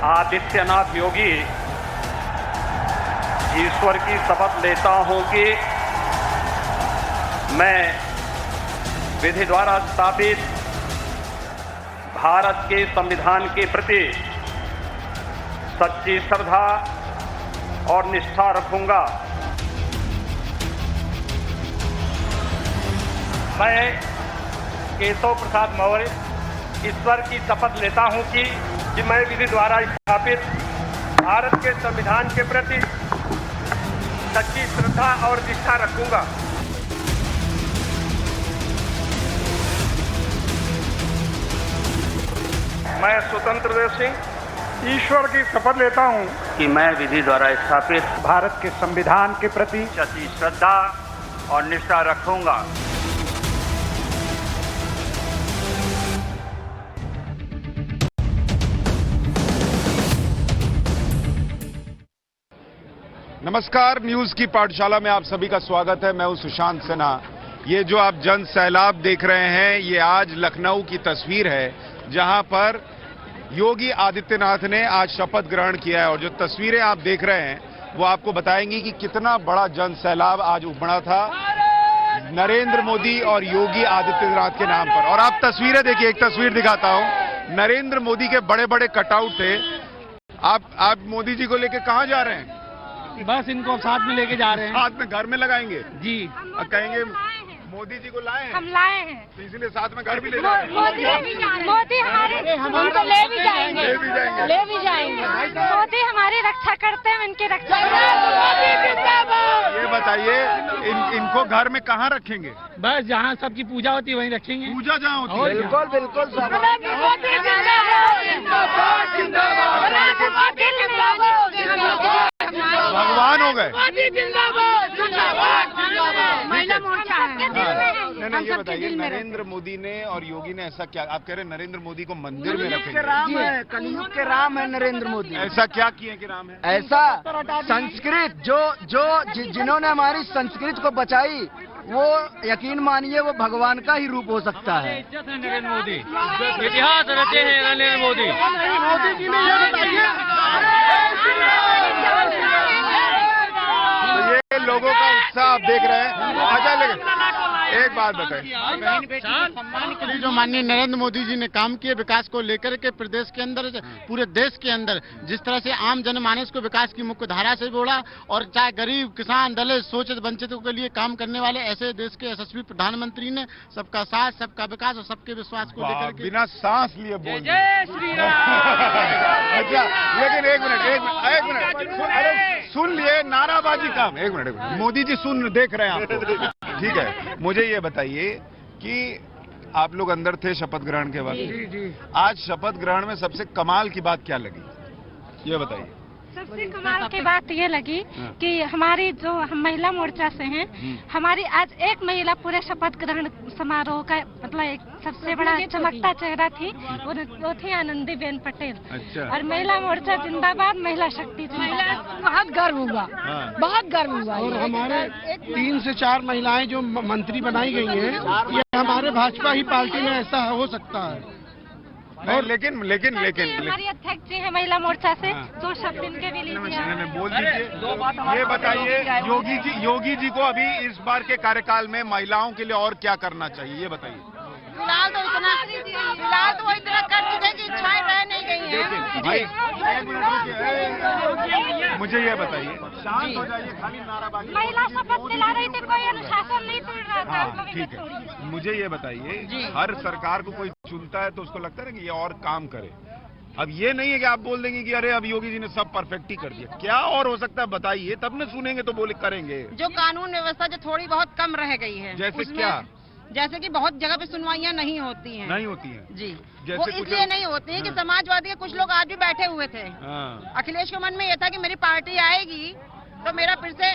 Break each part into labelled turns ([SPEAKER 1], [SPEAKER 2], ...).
[SPEAKER 1] आदित्यनाथ योगी ईश्वर की शपथ लेता हूं कि मैं विधि द्वारा स्थापित भारत के संविधान के प्रति सच्ची श्रद्धा और निष्ठा रखूंगा। मैं केशव प्रसाद मौर्य ईश्वर की शपथ लेता हूं कि मैं विधि द्वारा स्थापित भारत के संविधान के प्रति सच्ची श्रद्धा और निष्ठा रखूंगा। मैं स्वतंत्र देव सिंह
[SPEAKER 2] ईश्वर की शपथ लेता हूं
[SPEAKER 1] कि मैं विधि द्वारा स्थापित
[SPEAKER 2] भारत के संविधान के प्रति
[SPEAKER 1] सच्ची श्रद्धा और निष्ठा रखूंगा।
[SPEAKER 3] नमस्कार, न्यूज की पाठशाला में आप सभी का स्वागत है। मैं हूं सुशांत सिन्हा। ये जो आप जन सैलाब देख रहे हैं, ये आज लखनऊ की तस्वीर है, जहां पर योगी आदित्यनाथ ने आज शपथ ग्रहण किया है। और जो तस्वीरें आप देख रहे हैं वो आपको बताएंगी कि कितना बड़ा जन सैलाब आज उमड़ा था नरेंद्र मोदी और योगी आदित्यनाथ के नाम पर। और आप तस्वीरें देखिए, एक तस्वीर दिखाता हूं। नरेंद्र मोदी के बड़े बड़े कटआउट थे। आप मोदी जी को लेके कहां जा रहे हैं?
[SPEAKER 4] बस इनको साथ में लेके जा रहे हैं।
[SPEAKER 3] साथ में घर में लगाएंगे
[SPEAKER 4] जी।
[SPEAKER 3] कहेंगे मोदी जी को लाए हैं।
[SPEAKER 5] हम लाए हैं,
[SPEAKER 3] तो इसलिए साथ में घर भी ले जा रहे हैं।
[SPEAKER 5] मोदी हमारे उनको ले भी जाएंगे, ले भी जाएंगे। मोदी हमारी रक्षा करते हैं, इनकी रक्षा।
[SPEAKER 3] ये बताइए, इनको घर में कहाँ रखेंगे?
[SPEAKER 4] बस जहाँ सबकी पूजा होती है वहीं रखेंगे।
[SPEAKER 3] पूजा जहाँ होती है?
[SPEAKER 4] बिल्कुल बिल्कुल।
[SPEAKER 3] भगवान हो गए।
[SPEAKER 5] महिला मोर्चा
[SPEAKER 3] नहीं, ये बताइए, नरेंद्र मोदी ने और योगी ने ऐसा क्या, आप कह रहे हैं नरेंद्र मोदी को मंदिर में रखेंगे?
[SPEAKER 6] राम है, कलयुग के राम है नरेंद्र मोदी।
[SPEAKER 3] ऐसा क्या किए कि राम है?
[SPEAKER 6] ऐसा संस्कृत जिन्होंने हमारी संस्कृत को बचाई, वो यकीन मानिए वो भगवान का ही रूप हो सकता है।
[SPEAKER 4] इज्जत है नरेंद्र मोदी, इतिहास रचे हैं नरेंद्र मोदी।
[SPEAKER 6] मोदी जी ने ये बताइए,
[SPEAKER 3] तो ये लोगों का उत्साह आप देख रहे हैं। अच्छा, लेकिन एक बात बताइए,
[SPEAKER 7] जो माननीय नरेंद्र मोदी जी ने काम किए विकास को लेकर के प्रदेश के अंदर, पूरे देश के अंदर, जिस तरह से आम जनमानस को विकास की मुख्य धारा से जोड़ा, और चाहे गरीब, किसान, दलित, शोषित, वंचितों के लिए काम करने वाले ऐसे देश के यशस्वी प्रधानमंत्री ने सबका साथ, सबका विकास और सबके विश्वास को लेकर के
[SPEAKER 3] बिना सांस लिए बोल रहे
[SPEAKER 4] जय श्री राम।
[SPEAKER 3] अच्छा, लेकिन एक मिनट, अरे सुन लिए नाराबाजी काम। एक मिनट, मोदी जी देख रहे हैं आपको, ठीक है। मुझे ये बताइए कि आप लोग अंदर थे शपथ ग्रहण के वक्त। आज शपथ ग्रहण में सबसे कमाल की बात क्या लगी, ये बताइए।
[SPEAKER 5] सबसे कमाल की बात ये लगी कि हमारी जो हम महिला मोर्चा से हैं, हमारी आज एक महिला पूरे शपथ ग्रहण समारोह का मतलब एक सबसे बड़ा चमकता चेहरा थी, वो थी आनंदीबेन पटेल।
[SPEAKER 3] अच्छा।
[SPEAKER 5] और महिला मोर्चा जिंदाबाद, महिला शक्ति जिंदाबाद। बहुत गर्व हुआ, बहुत गर्व हुआ।
[SPEAKER 2] और हमारे 3 से 4 महिलाएं जो मंत्री बनाई गई हैं, ये हमारे भाजपा ही पार्टी में ऐसा हो सकता है।
[SPEAKER 3] और लेकिन
[SPEAKER 5] हमारी अध्यक्ष जी है महिला मोर्चा से, तो शब्द इनके भी लीजिए।
[SPEAKER 3] बोल दीजिए। ये बताइए, योगी जी को अभी इस बार के कार्यकाल में महिलाओं के लिए और क्या करना चाहिए, ये बताइए।
[SPEAKER 5] फिलहाल तो वो इतना कर चुके कि इच्छाएं रह नहीं गई हैं।
[SPEAKER 3] भाई एक मिनट रुकिए, मुझे ये बताइए, शांत हो जाइए, खाली नाराबाजी।
[SPEAKER 5] महिला शपथ दिला रही थी, कोई अनुशासन नहीं तोड़ रहा था।
[SPEAKER 3] हाँ, ठीक है। मुझे ये बताइए, हर सरकार को कोई चुनता है तो उसको लगता है ना कि ये और काम करे। अब ये नहीं है कि आप बोल देंगे कि अरे अब योगी जी ने सब परफेक्ट ही कर दिया। क्या और हो सकता है बताइए, तब न सुनेंगे तो बोले करेंगे।
[SPEAKER 8] जो कानून व्यवस्था जो थोड़ी बहुत कम रह गई है,
[SPEAKER 3] जैसे क्या?
[SPEAKER 8] जैसे कि बहुत जगह पे सुनवाइयां नहीं होती हैं।
[SPEAKER 3] नहीं होती हैं
[SPEAKER 8] जी।
[SPEAKER 3] जैसे
[SPEAKER 8] वो इसलिए नहीं होती है कि समाजवादी के कुछ लोग आज भी बैठे हुए थे। अखिलेश के मन में ये था कि मेरी पार्टी आएगी तो मेरा फिर से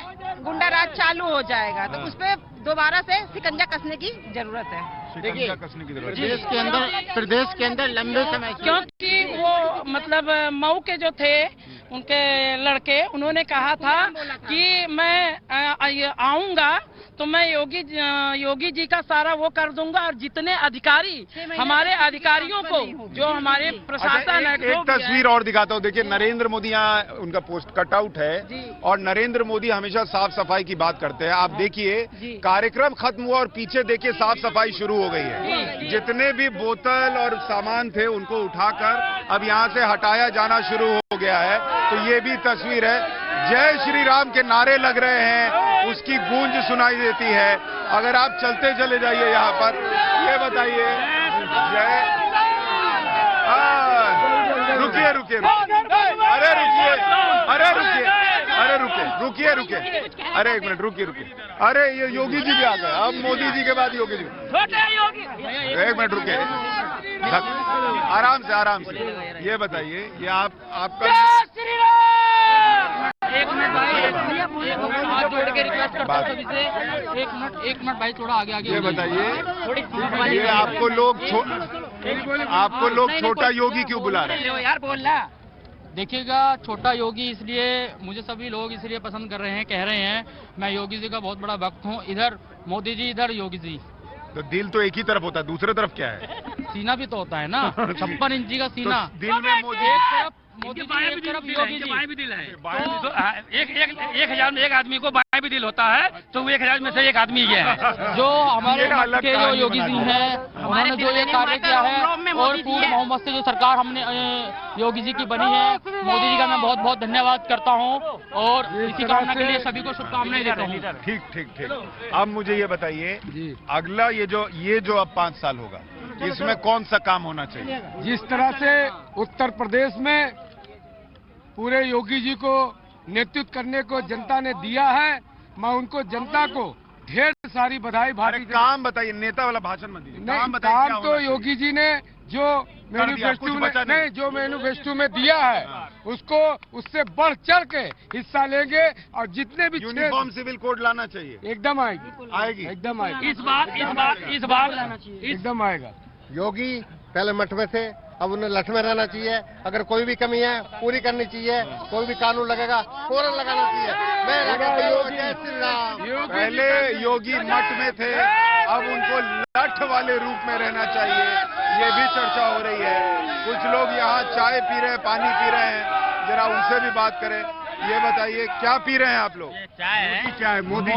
[SPEAKER 8] गुंडा राज चालू हो जाएगा, तो उस पर दोबारा से शिकंजा कसने की जरूरत है।
[SPEAKER 3] शिकंजा कसने की जरूरत
[SPEAKER 7] प्रदेश के अंदर लंबे समय से,
[SPEAKER 9] क्योंकि वो मतलब मऊ के जो थे उनके लड़के, उन्होंने कहा था कि मैं आऊंगा तो मैं योगी जी का सारा वो कर दूंगा, और जितने अधिकारी हमारे अधिकारियों को जो हमारे प्रशासन है,
[SPEAKER 3] एक तस्वीर और दिखाता हूँ। देखिए नरेंद्र मोदी, यहाँ उनका पोस्ट कटआउट है और नरेंद्र मोदी हमेशा साफ सफाई की बात करते हैं। आप देखिए कार्यक्रम खत्म हुआ और पीछे देखिए साफ सफाई शुरू हो गई है। जितने भी बोतल और सामान थे उनको उठाकर अब यहाँ से हटाया जाना शुरू हो गया है। तो ये भी तस्वीर है। जय श्री राम के नारे लग रहे हैं, उसकी गूंज सुनाई देती है। अगर आप चलते चले जाइए यहाँ पर, ये बताइए जय, रुकिए रुकिए, अरे रुकिए, अरे रुकिए, अरे रुकिए रुकिए, अरे एक मिनट रुकिए, अरे ये योगी जी भी आ गए। अब मोदी जी के बाद योगी जी। एक मिनट रुकिए, आराम से ये बताइए, ये आपका
[SPEAKER 4] एक मिनट हाथ जोड़ के रिक्वेस्ट करता हूं सभी से, एक मिनट भाई थोड़ा आगे
[SPEAKER 3] ये बताइए, ये आपको लोग छोटा योगी क्यों बुला रहे हैं?
[SPEAKER 4] यार बोलना। देखिएगा, छोटा योगी इसलिए मुझे सभी लोग इसलिए पसंद कर रहे हैं, कह रहे हैं मैं योगी जी का बहुत बड़ा भक्त हूँ। इधर मोदी जी, इधर योगी जी।
[SPEAKER 3] तो दिल तो एक ही तरफ होता है, दूसरे तरफ क्या है?
[SPEAKER 4] सीना भी तो होता है ना, 56 इंची का सीना।
[SPEAKER 3] तो दिल में मोदी,
[SPEAKER 4] एक तरफ मोदी जी, एक तरफ योगी जी।
[SPEAKER 1] बाएं भी दिल है। तो 1000 में एक आदमी को बाएं भी दिल होता है, तो वो 1000 में से एक आदमी ही है।
[SPEAKER 4] जो हमारे मत के जो योगी जी हैं, उन्होंने जो ये कार्य किया है और पूर्ण बहुमत से जो सरकार हमने योगी जी की बनी है, मोदी जी का मैं बहुत बहुत धन्यवाद करता हूँ और इसी कामना के लिए सभी को शुभकामनाएं देता हूँ।
[SPEAKER 3] ठीक। अब मुझे ये बताइए, अगला ये जो अब 5 साल होगा, इसमें कौन सा काम होना चाहिए?
[SPEAKER 2] जिस तरह से उत्तर प्रदेश में पूरे योगी जी को नेतृत्व करने को जनता ने दिया है, मैं उनको जनता को ढेर सारी बधाई
[SPEAKER 3] अरे काम बताइए, नेता वाला भाषण मत दीजिए।
[SPEAKER 2] काम तो योगी जी ने जो मैनिफेस्टो में दिया है उसको उससे बढ़ चढ़ के हिस्सा लेंगे और जितने भी
[SPEAKER 3] यूनिफॉर्म सिविल कोड लाना चाहिए।
[SPEAKER 2] एकदम आएगी एकदम आएगी।
[SPEAKER 1] इस बार
[SPEAKER 2] एकदम आएगा।
[SPEAKER 10] योगी पहले मठ में थे, अब उन्हें लठ में रहना चाहिए। अगर कोई भी कमी है पूरी करनी चाहिए, कोई भी कानून लगेगा फौरन लगाना चाहिए। जय श्री राम।
[SPEAKER 3] पहले योगी मठ में थे, अब उनको लठ वाले रूप में रहना चाहिए, ये भी चर्चा हो रही है। कुछ लोग यहाँ चाय पी रहे हैं, पानी पी रहे हैं, जरा उनसे भी बात करें। ये बताइए क्या पी रहे हैं आप लोग?
[SPEAKER 10] चाय, मोदी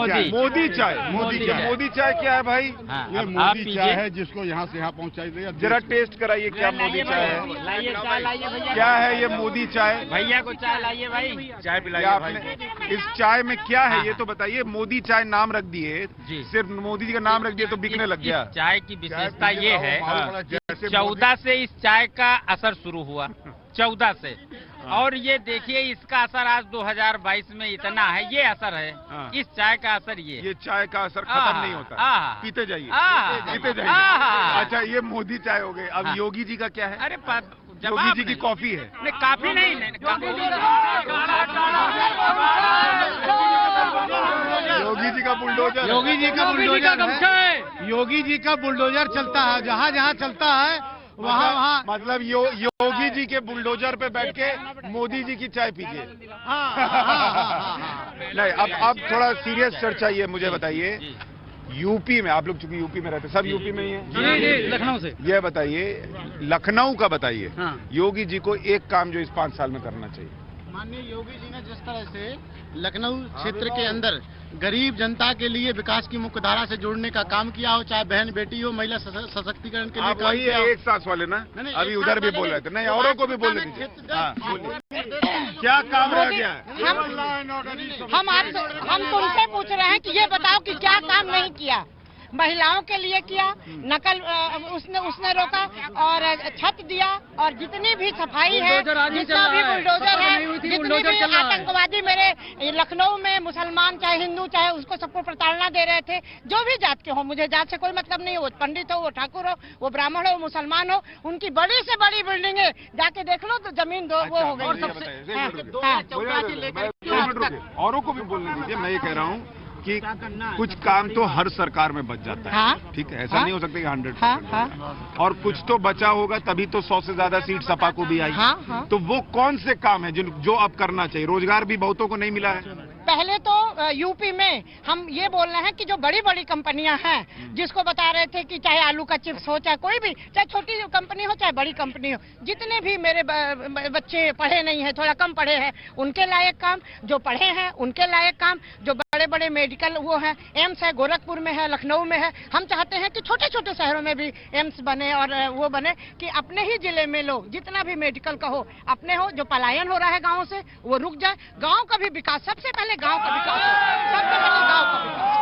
[SPEAKER 3] चाय क्या है भाई?
[SPEAKER 10] ये मोदी चाय है जिसको यहाँ से यहाँ पहुँचाई गई।
[SPEAKER 3] जरा टेस्ट कराइए क्या मोदी चाय है।
[SPEAKER 9] लाइए चाय, लाइए भैया।
[SPEAKER 3] क्या है ये मोदी चाय?
[SPEAKER 9] भैया को चाय लाइए भाई, चाय पिलाइए
[SPEAKER 3] आपने। इस चाय में क्या है ये तो बताइए। मोदी चाय नाम रख दिए, सिर्फ मोदी जी का नाम रख दिया तो बिकने लग गया।
[SPEAKER 9] चाय की विशेषता ये है, 14 से इस चाय का असर शुरू हुआ, 14 से। और ये देखिए इसका असर आज 2022 में इतना है, ये असर है इस चाय का असर। ये
[SPEAKER 3] चाय का असर खत्म नहीं होता, पीते जाइए। अच्छा ये मोदी चाय हो गई। अब योगी जी का क्या है?
[SPEAKER 9] अरे
[SPEAKER 3] योगी जी की कॉफी है।
[SPEAKER 9] नहीं काफी नहीं,
[SPEAKER 3] योगी जी का बुलडोजर।
[SPEAKER 2] योगी जी का बुलडोजर चलता है, जहाँ जहाँ चलता है वहाँ
[SPEAKER 3] मतलब योगी जी के बुलडोजर पे बैठ के मोदी जी की चाय पीजिए। नहीं अब थोड़ा सीरियस चर्चा ये मुझे बताइए, यूपी में आप लोग चूंकि यूपी में रहते, सब यूपी में ही है?
[SPEAKER 4] जी, लखनऊ से।
[SPEAKER 3] ये बताइए, लखनऊ का बताइए, योगी जी को एक काम जो इस 5 साल में करना चाहिए।
[SPEAKER 7] माननीय योगी जी ने जिस तरह से लखनऊ क्षेत्र के अंदर गरीब जनता के लिए विकास की मुख्य धारा से जोड़ने का काम किया हो, चाहे बहन बेटी हो, महिला सशक्तिकरण के लिए
[SPEAKER 3] आप वही एक सांस वाले ना, अभी उधर भी बोल रहे थे। नहीं औरों को भी बोलने दीजिए। क्या काम रह गया है?
[SPEAKER 8] हम तुमसे पूछ रहे हैं कि ये बताओ कि क्या काम नहीं किया। महिलाओं के लिए किया, नकल उसने रोका और छत दिया, और जितनी भी सफाई है, जितना भी बुलडोजर है, जितनी भी आतंकवादी मेरे लखनऊ में मुसलमान चाहे हिंदू चाहे उसको सबको प्रताड़ना दे रहे थे, जो भी जात के हो, मुझे जात से कोई मतलब नहीं, वो पंडित हो, वो ठाकुर हो, वो ब्राह्मण हो, मुसलमान हो, उनकी बड़ी से बड़ी बिल्डिंगे जाके देख लो तो जमीन दो वो हो गई।
[SPEAKER 3] औरों को भी बोलने दीजिए। मैं ये कह रहा हूँ कि कुछ काम तो हर सरकार में बच जाता है, ठीक है, ऐसा नहीं हो सकता कि 100%। और कुछ तो बचा होगा, तभी तो 100 से ज्यादा सीट सपा को भी आई। तो वो कौन से काम है जो अब करना चाहिए? रोजगार भी बहुतों को नहीं मिला है।
[SPEAKER 8] पहले तो यूपी में हम ये बोल रहे हैं कि जो बड़ी बड़ी कंपनियां हैं, जिसको बता रहे थे कि चाहे आलू का चिप्स हो, चाहे कोई भी, चाहे छोटी कंपनी हो चाहे बड़ी कंपनी हो, जितने भी मेरे बच्चे पढ़े नहीं है, थोड़ा कम पढ़े हैं, उनके लायक काम, जो पढ़े हैं उनके लायक काम, जो बड़े बड़े मेडिकल वो है, एम्स है, गोरखपुर में है, लखनऊ में है, हम चाहते हैं कि छोटे छोटे शहरों में भी एम्स बने और वो बने कि अपने ही जिले में लोग जितना भी मेडिकल का हो अपने हो, जो पलायन हो रहा है गाँव से वो रुक जाए, गाँव का भी विकास, सबसे पहले गाँव का विकास हो, सबसे पहले गाँव का विकास हो,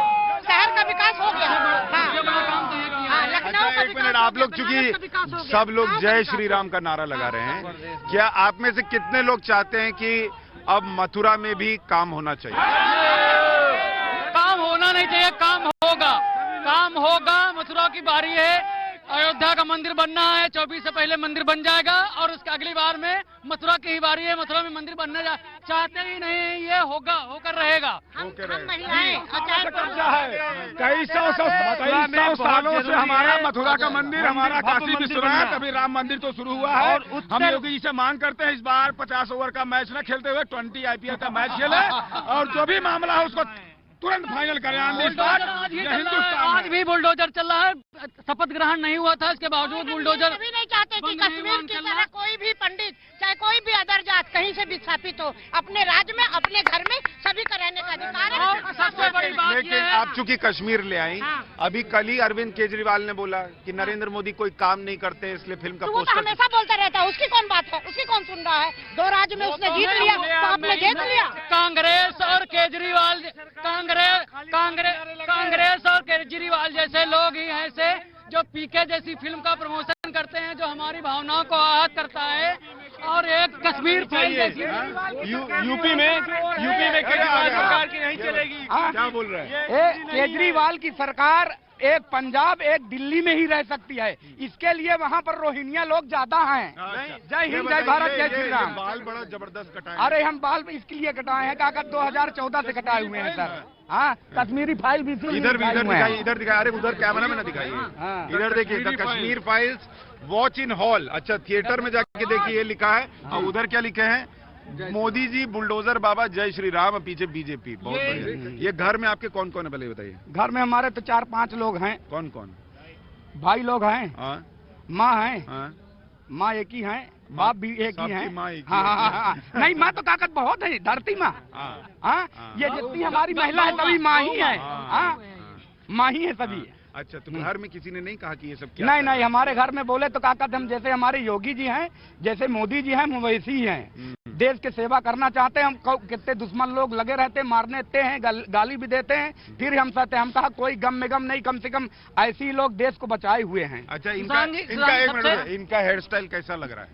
[SPEAKER 8] शहर का विकास हो गया। हाँ, लखनऊ का
[SPEAKER 3] एक मिनट, आप लोग चूंकि सब लोग जय श्री राम का नारा लगा रहे हैं, क्या आप में से कितने लोग चाहते हैं कि अब मथुरा में भी काम होना चाहिए?
[SPEAKER 4] काम होना नहीं चाहिए, काम होगा। मथुरा की बारी है, अयोध्या का मंदिर बनना है, 24 से पहले मंदिर बन जाएगा और उसके अगली बार में मथुरा की ही बारी है। मथुरा में मंदिर बनना चाहते ही नहीं, ये होगा, होकर रहेगा।
[SPEAKER 8] हम महिलाएं
[SPEAKER 2] कब्जा है, कई सौ सालों से हमारा मथुरा का मंदिर, हमारा काशी विश्वनाथ, अभी राम मंदिर तो शुरू हुआ है। हम योगी जी से मांग करते हैं इस बार 50 ओवर का मैच न खेलते हुए 20 IPL का मैच खेले और जो भी मामला है उसको तुरंत फाइनल करें।
[SPEAKER 4] आज भी बुलडोजर चल रहा है, शपथ ग्रहण नहीं हुआ था, इसके बावजूद बुलडोजर
[SPEAKER 8] भी नहीं चाहते कि कश्मीर की तरह कोई भी पंडित चाहे कोई भी अदर जात कहीं से विस्थापित हो, अपने राज्य में अपने घर में सभी का रहने का अधिकार है।
[SPEAKER 4] सबसे बड़ी बात
[SPEAKER 3] लेकिन आप चूंकि कश्मीर ले आई, अभी कल ही अरविंद केजरीवाल ने बोला कि नरेंद्र मोदी कोई काम नहीं करते इसलिए फिल्म का
[SPEAKER 8] तो वो तो
[SPEAKER 3] पोस्टर
[SPEAKER 8] हमेशा बोलता रहता है, उसकी कौन बात है, उसकी कौन सुन रहा है? 2 राज्य में उसने जीत लिया तो आपने जीत लिया।
[SPEAKER 4] कांग्रेस और केजरीवाल, कांग्रेस और केजरीवाल जैसे लोग ही हैं ऐसे जो पीके जैसी फिल्म का प्रमोशन करते हैं, जो हमारी भावनाओं को आहत करता है। और एक कश्मीर फाइल जैसी
[SPEAKER 2] यूपी में केजरीवाल सरकार की नहीं चलेगी।
[SPEAKER 3] क्या बोल रहे हैं?
[SPEAKER 2] केजरीवाल की सरकार एक पंजाब एक दिल्ली में ही रह सकती है, इसके लिए वहाँ पर रोहिंग्या लोग ज्यादा हैं। जय हिंद, जय भारत, जय श्री राम।
[SPEAKER 3] बाल बड़ा जबरदस्त कटाए।
[SPEAKER 2] अरे हम बाल इसके लिए कटाए हैं काका, 2014 से कटाए हुए हैं सर। हाँ, कश्मीरी फाइल भी
[SPEAKER 3] इधर दिखाई, इधर दिखाई, अरे उधर कैमरा में ना दिखाइए, इधर देखिए, the Kashmir files watch in hall. अच्छा, थिएटर में जाके देखिए, ये लिखा है। और उधर क्या लिखे हैं? मोदी जी, बुलडोजर बाबा, जय श्री राम, पीछे बीजेपी। बहुत बढ़िया। ये घर में आपके कौन कौन है पहले बताइए?
[SPEAKER 2] घर में हमारे तो 4-5 लोग हैं।
[SPEAKER 3] कौन कौन?
[SPEAKER 2] भाई लोग हैं, माँ है, माँ एक ही है, बाप भी एक ही है। हाँ, नहीं माँ तो ताकत बहुत है, धरती माँ। हाँ, ये जितनी हमारी महिला है सभी माँ ही है। हाँ, माँ ही है सभी।
[SPEAKER 3] अच्छा, तो घर में किसी ने नहीं कहा कि ये सब क्या?
[SPEAKER 2] नहीं, हमारे घर में बोले तो काका हम जैसे हमारे योगी जी हैं, जैसे मोदी जी हैं, वैसे ही हैं। देश की सेवा करना चाहते हैं। हम कितने दुश्मन लोग लगे रहते हैं, मारने हैं, गाली भी देते हैं, फिर हम सहते हैं। हम कहा कोई गम में गम नहीं, कम से कम ऐसे ही लोग देश को बचाए हुए हैं।
[SPEAKER 3] अच्छा, इनका हेयर स्टाइल कैसा लग रहा है?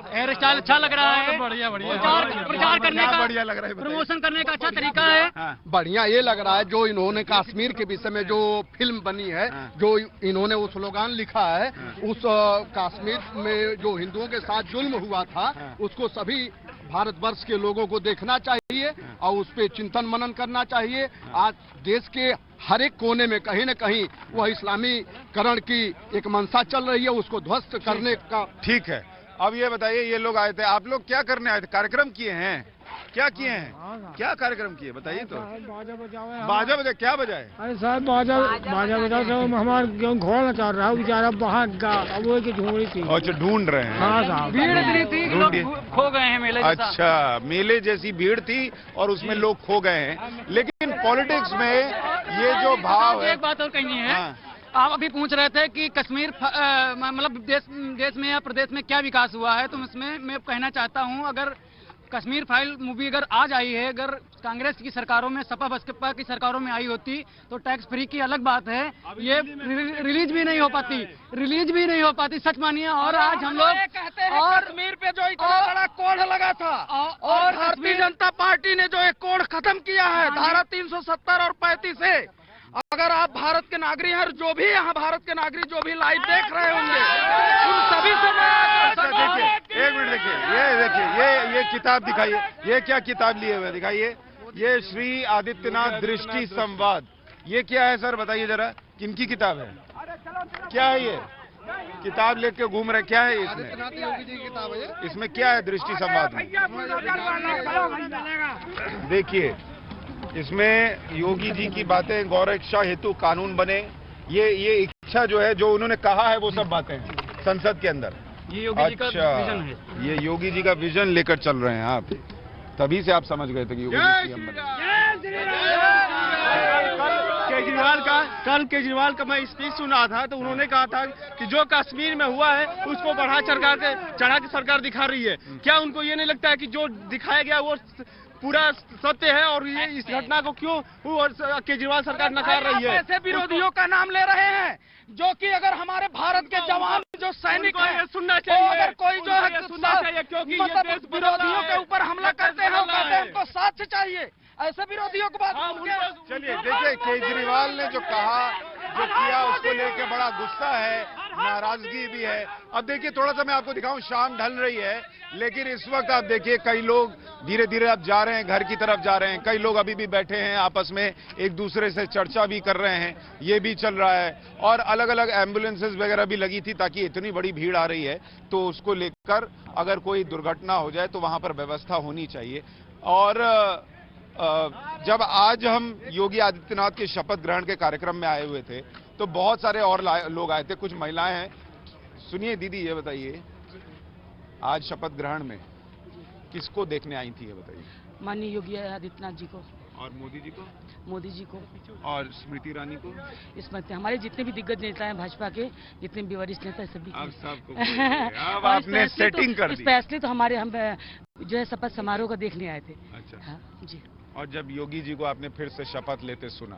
[SPEAKER 4] हेयर स्टाइल अच्छा लग रहा है, बढ़िया प्रचार करने का,
[SPEAKER 3] बढ़िया लग रहा है,
[SPEAKER 4] प्रमोशन करने का अच्छा तरीका है।
[SPEAKER 10] बढ़िया ये लग रहा है जो इन्होंने कश्मीर के विषय में जो फिल्म बनी है, जो इन्होंने वो स्लोगान लिखा है, उस कश्मीर में जो हिंदुओं के साथ जुल्म हुआ था उसको सभी भारतवर्ष के लोगों को देखना चाहिए और उस पर चिंतन मनन करना चाहिए। आज देश के हर एक कोने में कहीं न कहीं वह इस्लामीकरण की एक मंशा चल रही है, उसको ध्वस्त करने का।
[SPEAKER 3] ठीक है, अब ये बताइए, ये लोग आए थे, आप लोग क्या करने आए थे? कार्यक्रम किए हैं? क्या किए हैं? क्या कार्यक्रम किए बताइए तो? बाजा बजा, क्या बजाए?
[SPEAKER 11] अरे साहब बाजा बजा तो हमारा गेहूँ घोड़ा चल रहा है, बेचारा बाहर वो की ढूंढ थी।
[SPEAKER 3] अच्छा, ढूंढ रहे हैं।
[SPEAKER 11] हाँ साहब,
[SPEAKER 4] भीड़ इतनी थी कि लोग खो गए हैं मेले जैसा।
[SPEAKER 3] अच्छा, मेले जैसी भीड़ थी और उसमें लोग खो गए हैं। लेकिन पॉलिटिक्स में ये जो भाव है,
[SPEAKER 4] एक बात और कहनी है। आप अभी पूछ रहे थे कि कश्मीर मतलब देश में या प्रदेश में क्या विकास हुआ है, तो इसमें मैं कहना चाहता हूं, अगर कश्मीर फाइल मूवी अगर आ जाई है, अगर कांग्रेस की सरकारों में, सपा बसपा की सरकारों में आई होती तो टैक्स फ्री की अलग बात है, ये रिलीज भी नहीं हो पाती, सच मानिए। और आज हम लोग और
[SPEAKER 2] कश्मीर पे जो इतना बड़ा कोढ़ लगा था और भारतीय जनता पार्टी ने जो एक कोढ़ खत्म किया है धारा 370 और 35 से, अगर आप भारत के नागरिक हैं, जो भी यहाँ भारत के नागरिक जो भी लाइव देख रहे होंगे, उन सभी से
[SPEAKER 3] देखिए, एक मिनट देखिए, ये किताब दिखाइए, ये क्या किताब लिए हुए दिखाइए। ये श्री आदित्यनाथ दृष्टि संवाद, ये क्या है सर बताइए जरा, किनकी किताब है? क्या है ये? किताब लेके घूम रहे, क्या है इसमें? इसमें क्या है दृष्टि संवाद में? देखिए, इसमें योगी जी की बातें गौर इच्छा हेतु कानून बने, ये इच्छा जो है, जो उन्होंने कहा है, वो सब बातें हैं संसद के अंदर।
[SPEAKER 4] ये योगी जी का विजन है।
[SPEAKER 3] ये योगी जी का विजन लेकर चल रहे हैं आप, तभी से आप समझ गए थे कि योगी जी सीएम बने।
[SPEAKER 2] कल केजरीवाल का मैं स्पीच सुना था, तो उन्होंने कहा था कि जो कश्मीर में हुआ है उसको चढ़ा के सरकार दिखा रही है। क्या उनको ये नहीं लगता है कि जो दिखाया गया वो पूरा सत्य है, और ये इस घटना को क्यों केजरीवाल सरकार नकार रही है?
[SPEAKER 12] ऐसे विरोधियों का नाम ले रहे हैं जो कि अगर हमारे भारत के जवान जो सैनिक हैं,
[SPEAKER 2] सुनना चाहिए,
[SPEAKER 12] अगर कोई जो है
[SPEAKER 2] सुनना चाहिए, क्योंकि
[SPEAKER 12] मतलब विरोधियों के ऊपर हमला करते हैं, कहते हैं हमको साक्ष्य चाहिए। ऐसे विरोधियों को बात
[SPEAKER 3] चलिए देखिए, केजरीवाल ने जो कहा, जो किया, उसको लेके बड़ा गुस्सा है, नाराजगी भी है। अब देखिए, थोड़ा सा मैं आपको दिखाऊं, शाम ढल रही है, लेकिन इस वक्त आप देखिए कई लोग धीरे धीरे अब जा रहे हैं, घर की तरफ जा रहे हैं। कई लोग अभी भी बैठे हैं, आपस में एक दूसरे से चर्चा भी कर रहे हैं, ये भी चल रहा है। और अलग अलग एम्बुलेंसेस वगैरह भी लगी थी, ताकि इतनी बड़ी भीड़ आ रही है तो उसको लेकर अगर कोई दुर्घटना हो जाए तो वहां पर व्यवस्था होनी चाहिए। और जब आज हम योगी आदित्यनाथ के शपथ ग्रहण के कार्यक्रम में आए हुए थे, तो बहुत सारे और लोग आए थे, कुछ महिलाएं हैं। सुनिए दीदी, ये बताइए, आज शपथ ग्रहण में किसको देखने आई थी, ये बताइए।
[SPEAKER 13] माननीय योगी आदित्यनाथ जी को।
[SPEAKER 3] और मोदी जी को?
[SPEAKER 13] मोदी जी को।
[SPEAKER 3] और स्मृति ईरानी को?
[SPEAKER 13] स्मृति, हमारे जितने भी दिग्गज नेता हैं भाजपा के, जितने भी वरिष्ठ नेता हैं सभी।
[SPEAKER 3] अब सबको अब आपने सेटिंग कर दी।
[SPEAKER 13] स्पेशली तो हमारे हम जो है शपथ समारोह को देखने आए थे।
[SPEAKER 3] अच्छा।
[SPEAKER 13] हाँ जी।
[SPEAKER 3] और जब योगी जी को आपने फिर से शपथ लेते सुना,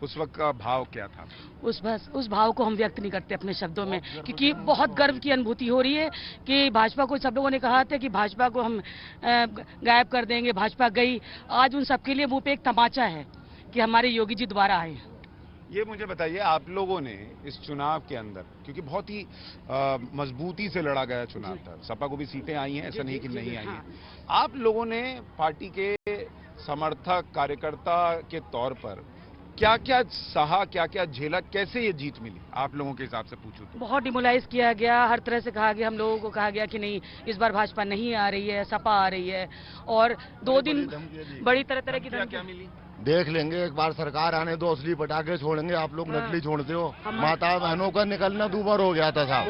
[SPEAKER 3] उस वक्त का भाव क्या था?
[SPEAKER 13] उस भाव को हम व्यक्त नहीं करते अपने शब्दों में, क्योंकि बहुत गर्व की अनुभूति हो रही है कि भाजपा को, सब लोगों ने कहा था कि भाजपा को हम गायब कर देंगे, भाजपा गई। आज उन सबके लिए मुंह पे एक तमाचा है कि हमारे योगी जी दोबारा आए।
[SPEAKER 3] ये मुझे बताइए, आप लोगों ने इस चुनाव के अंदर, क्योंकि बहुत ही मजबूती से लड़ा गया चुनाव था, सपा को भी सीटें आई हैं, ऐसा नहीं कि नहीं आई हैं, आप लोगों ने पार्टी के समर्थक कार्यकर्ता के तौर पर क्या क्या सहा, क्या क्या झेला, कैसे ये जीत मिली आप लोगों के हिसाब से पूछूं तो?
[SPEAKER 13] बहुत डिमोलाइज किया गया, हर तरह से कहा गया, हम लोगों को कहा गया कि नहीं इस बार भाजपा नहीं आ रही है, सपा आ रही है। और 2 दिन बड़ी तरह की धमकियां मिली।
[SPEAKER 14] देख लेंगे, एक बार सरकार आने दो, असली पटाखे छोड़ेंगे, आप लोग नकली छोड़ते हो। माता बहनों का निकलना दूबर हो गया था साहब।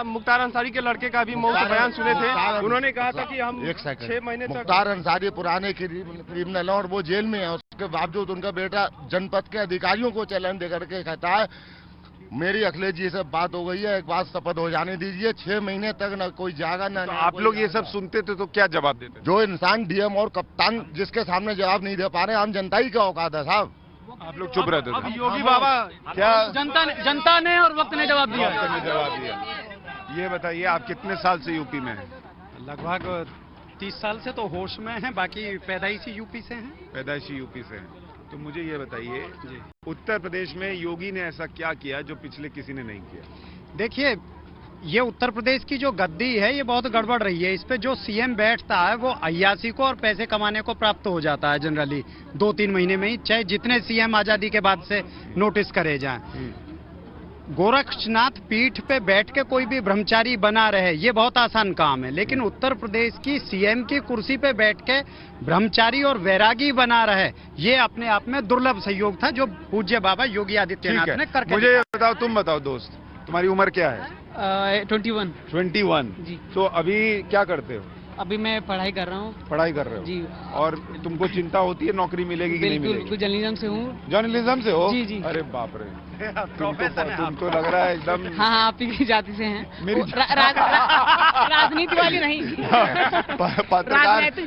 [SPEAKER 2] मुख्तार अंसारी के लड़के का भी मौत बयान सुने थे, उन्होंने कहा था कि हम 6 महीने तक।
[SPEAKER 14] मुख्तार अंसारी पुराने क्रिमिनल और वो जेल में है, उसके बावजूद उनका बेटा जनपद के अधिकारियों को चैलेंज दे करके कहता है मेरी अखिलेश जी से बात हो गई है, एक बार शपथ हो जाने दीजिए। 6 महीने तक न कोई जागा न।
[SPEAKER 3] तो आप लोग ये सब सुनते थे तो क्या जवाब देते?
[SPEAKER 14] जो इंसान डीएम और कप्तान जिसके सामने जवाब नहीं दे पा रहे, आम जनता ही क्या औकात है साहब?
[SPEAKER 3] आप लोग चुप रहते थे।
[SPEAKER 2] योगी बाबा
[SPEAKER 3] क्या
[SPEAKER 13] जनता ने और वक्त ने जवाब दिया।
[SPEAKER 3] ये बताइए, आप कितने साल से यूपी में हैं?
[SPEAKER 15] लगभग 30 साल से तो होश में हैं, बाकी पैदाइशी यूपी से हैं।
[SPEAKER 3] पैदाइशी यूपी से हैं। तो मुझे ये बताइए, उत्तर प्रदेश में योगी ने ऐसा क्या किया जो पिछले किसी ने नहीं किया?
[SPEAKER 15] देखिए, ये उत्तर प्रदेश की जो गद्दी है ये बहुत गड़बड़ रही है। इस पे जो सीएम बैठता है वो अय्यासी को और पैसे कमाने को प्राप्त हो जाता है जनरली 2-3 महीने में ही, चाहे जितने सीएम आजादी के बाद से नोटिस करे जाएं। गोरक्षनाथ पीठ पे बैठ के कोई भी ब्रह्मचारी बना रहे, ये बहुत आसान काम है, लेकिन उत्तर प्रदेश की सीएम की कुर्सी पे बैठ के ब्रह्मचारी और वैरागी बना रहे, ये अपने आप में दुर्लभ सहयोग था जो पूज्य बाबा योगी आदित्यनाथ ने करके।
[SPEAKER 3] मुझे बताओ, तुम बताओ दोस्त, तुम्हारी उम्र क्या है?
[SPEAKER 13] 21
[SPEAKER 3] जी। तो अभी क्या करते हो?
[SPEAKER 13] अभी मैं पढ़ाई कर रहा हूँ।
[SPEAKER 3] पढ़ाई कर रहे हो
[SPEAKER 13] जी।
[SPEAKER 3] और तुमको चिंता होती है नौकरी मिलेगी कि नहीं मिलेगी?
[SPEAKER 13] बिल्कुल, जर्नलिज्म से हूँ।
[SPEAKER 3] जर्नलिज्म से हो?
[SPEAKER 13] जी।
[SPEAKER 3] अरे बाप रे, तुम तो लग रहा है एकदम।
[SPEAKER 13] हाँ, आप ही की जाति से हैं।
[SPEAKER 3] मेरी
[SPEAKER 13] राजनीति वाली नहीं।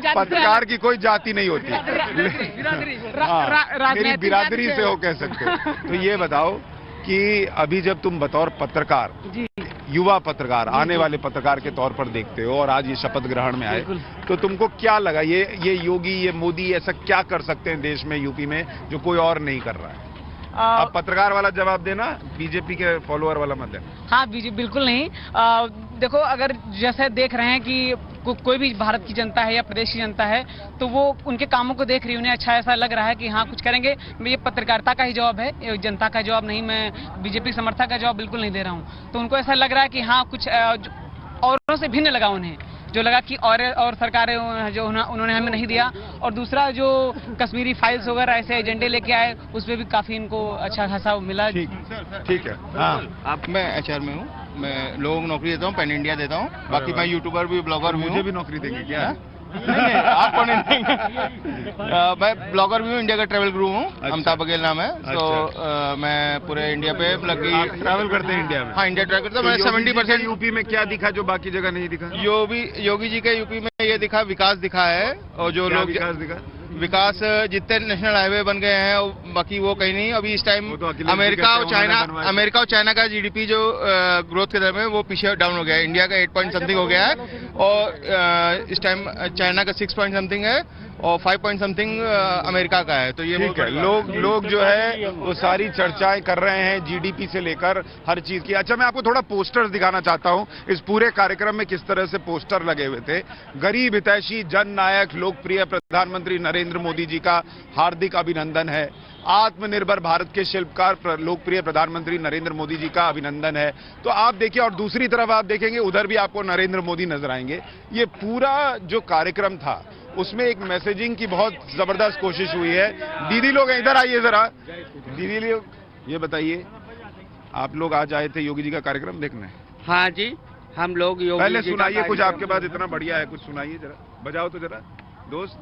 [SPEAKER 3] पत्रकार की कोई जाति नहीं होती। मेरी बिरादरी से हो कह सकते हो। तो ये बताओ कि अभी जब तुम बतौर पत्रकार, युवा पत्रकार, आने वाले पत्रकार के तौर पर देखते हो और आज ये शपथ ग्रहण में आए, तो तुमको क्या लगा ये योगी, ये मोदी ऐसा क्या कर सकते हैं देश में, यूपी में, जो कोई और नहीं कर रहा है? आप पत्रकार वाला जवाब देना, बीजेपी के फॉलोअर वाला मत देना।
[SPEAKER 13] हाँ, बीजेपी बिल्कुल नहीं। देखो, अगर जैसे देख रहे हैं कि कोई भी भारत की जनता है या प्रदेश की जनता है, तो वो उनके कामों को देख रही है, उन्हें अच्छा ऐसा लग रहा है कि हाँ कुछ करेंगे। ये पत्रकारिता का ही जवाब है, ये जनता का जवाब नहीं, मैं बीजेपी समर्थक का जवाब बिल्कुल नहीं दे रहा हूँ। तो उनको ऐसा लग रहा है कि हाँ कुछ औरों से भिन्न लगा उन्हें,
[SPEAKER 16] जो लगा कि और सरकारें जो उन्होंने हमें नहीं दिया। और दूसरा जो कश्मीरी फाइल्स वगैरह ऐसे एजेंडे लेके आए, उसमें भी काफी इनको अच्छा खासा मिला।
[SPEAKER 3] ठीक है।
[SPEAKER 17] हाँ, मैं HR में हूँ, मैं लोगों को नौकरी देता हूँ, पैन इंडिया देता हूँ। बाकी मैं यूट्यूबर भी, ब्लॉगर भी हूँ।
[SPEAKER 3] मुझे भी नौकरी देंगे क्या?
[SPEAKER 17] नहीं, आपको नहीं देंगे। मैं ब्लॉगर भी हूँ, इंडिया का ट्रैवल गुरु हूँ। अमिताभ बघेल नाम है। तो मैं पूरे इंडिया पे मतलब
[SPEAKER 3] ट्रैवल करते हैं इंडिया में?
[SPEAKER 17] हाँ, इंडिया ट्रैवल करता हूँ। मैं 70%
[SPEAKER 3] यूपी में क्या दिखा जो बाकी जगह नहीं दिखा?
[SPEAKER 17] योगी जी के यूपी में ये दिखा, विकास दिखा है। और जो लोग विकास जितने नेशनल हाईवे बन गए हैं, बाकी वो कहीं नहीं। अभी इस टाइम अमेरिका और चाइना का GDP जो ग्रोथ के दर में वो पीछे डाउन हो गया है। इंडिया का 8 पॉइंट समथिंग हो गया है और इस टाइम चाइना का 6 पॉइंट समथिंग है और 5 पॉइंट समथिंग अमेरिका का है। तो ये
[SPEAKER 3] ठीक है। लोग जो है वो सारी चर्चाएं कर रहे हैं GDP से लेकर हर चीज की। अच्छा, मैं आपको थोड़ा पोस्टर्स दिखाना चाहता हूं। इस पूरे कार्यक्रम में किस तरह से पोस्टर लगे हुए थे। गरीब हितैषी जन नायक लोकप्रिय प्रधानमंत्री नरेंद्र मोदी जी का हार्दिक अभिनंदन है। आत्मनिर्भर भारत के शिल्पकार लोकप्रिय प्रधानमंत्री नरेंद्र मोदी जी का अभिनंदन है। तो आप देखिए, और दूसरी तरफ आप देखेंगे उधर भी आपको नरेंद्र मोदी नजर आएंगे। ये पूरा जो कार्यक्रम था उसमें एक मैसेजिंग की बहुत जबरदस्त कोशिश हुई है। दीदी लोग इधर आइए जरा। दीदी लोग ये बताइए, आप लोग आज आए थे योगी जी का कार्यक्रम देखने?
[SPEAKER 18] हाँ जी, हम लोग योगी
[SPEAKER 3] पहले
[SPEAKER 18] जी
[SPEAKER 3] सुनाइए कुछ, आपके पास इतना बढ़िया है, कुछ सुनाइए जरा, बजाओ तो जरा दोस्त।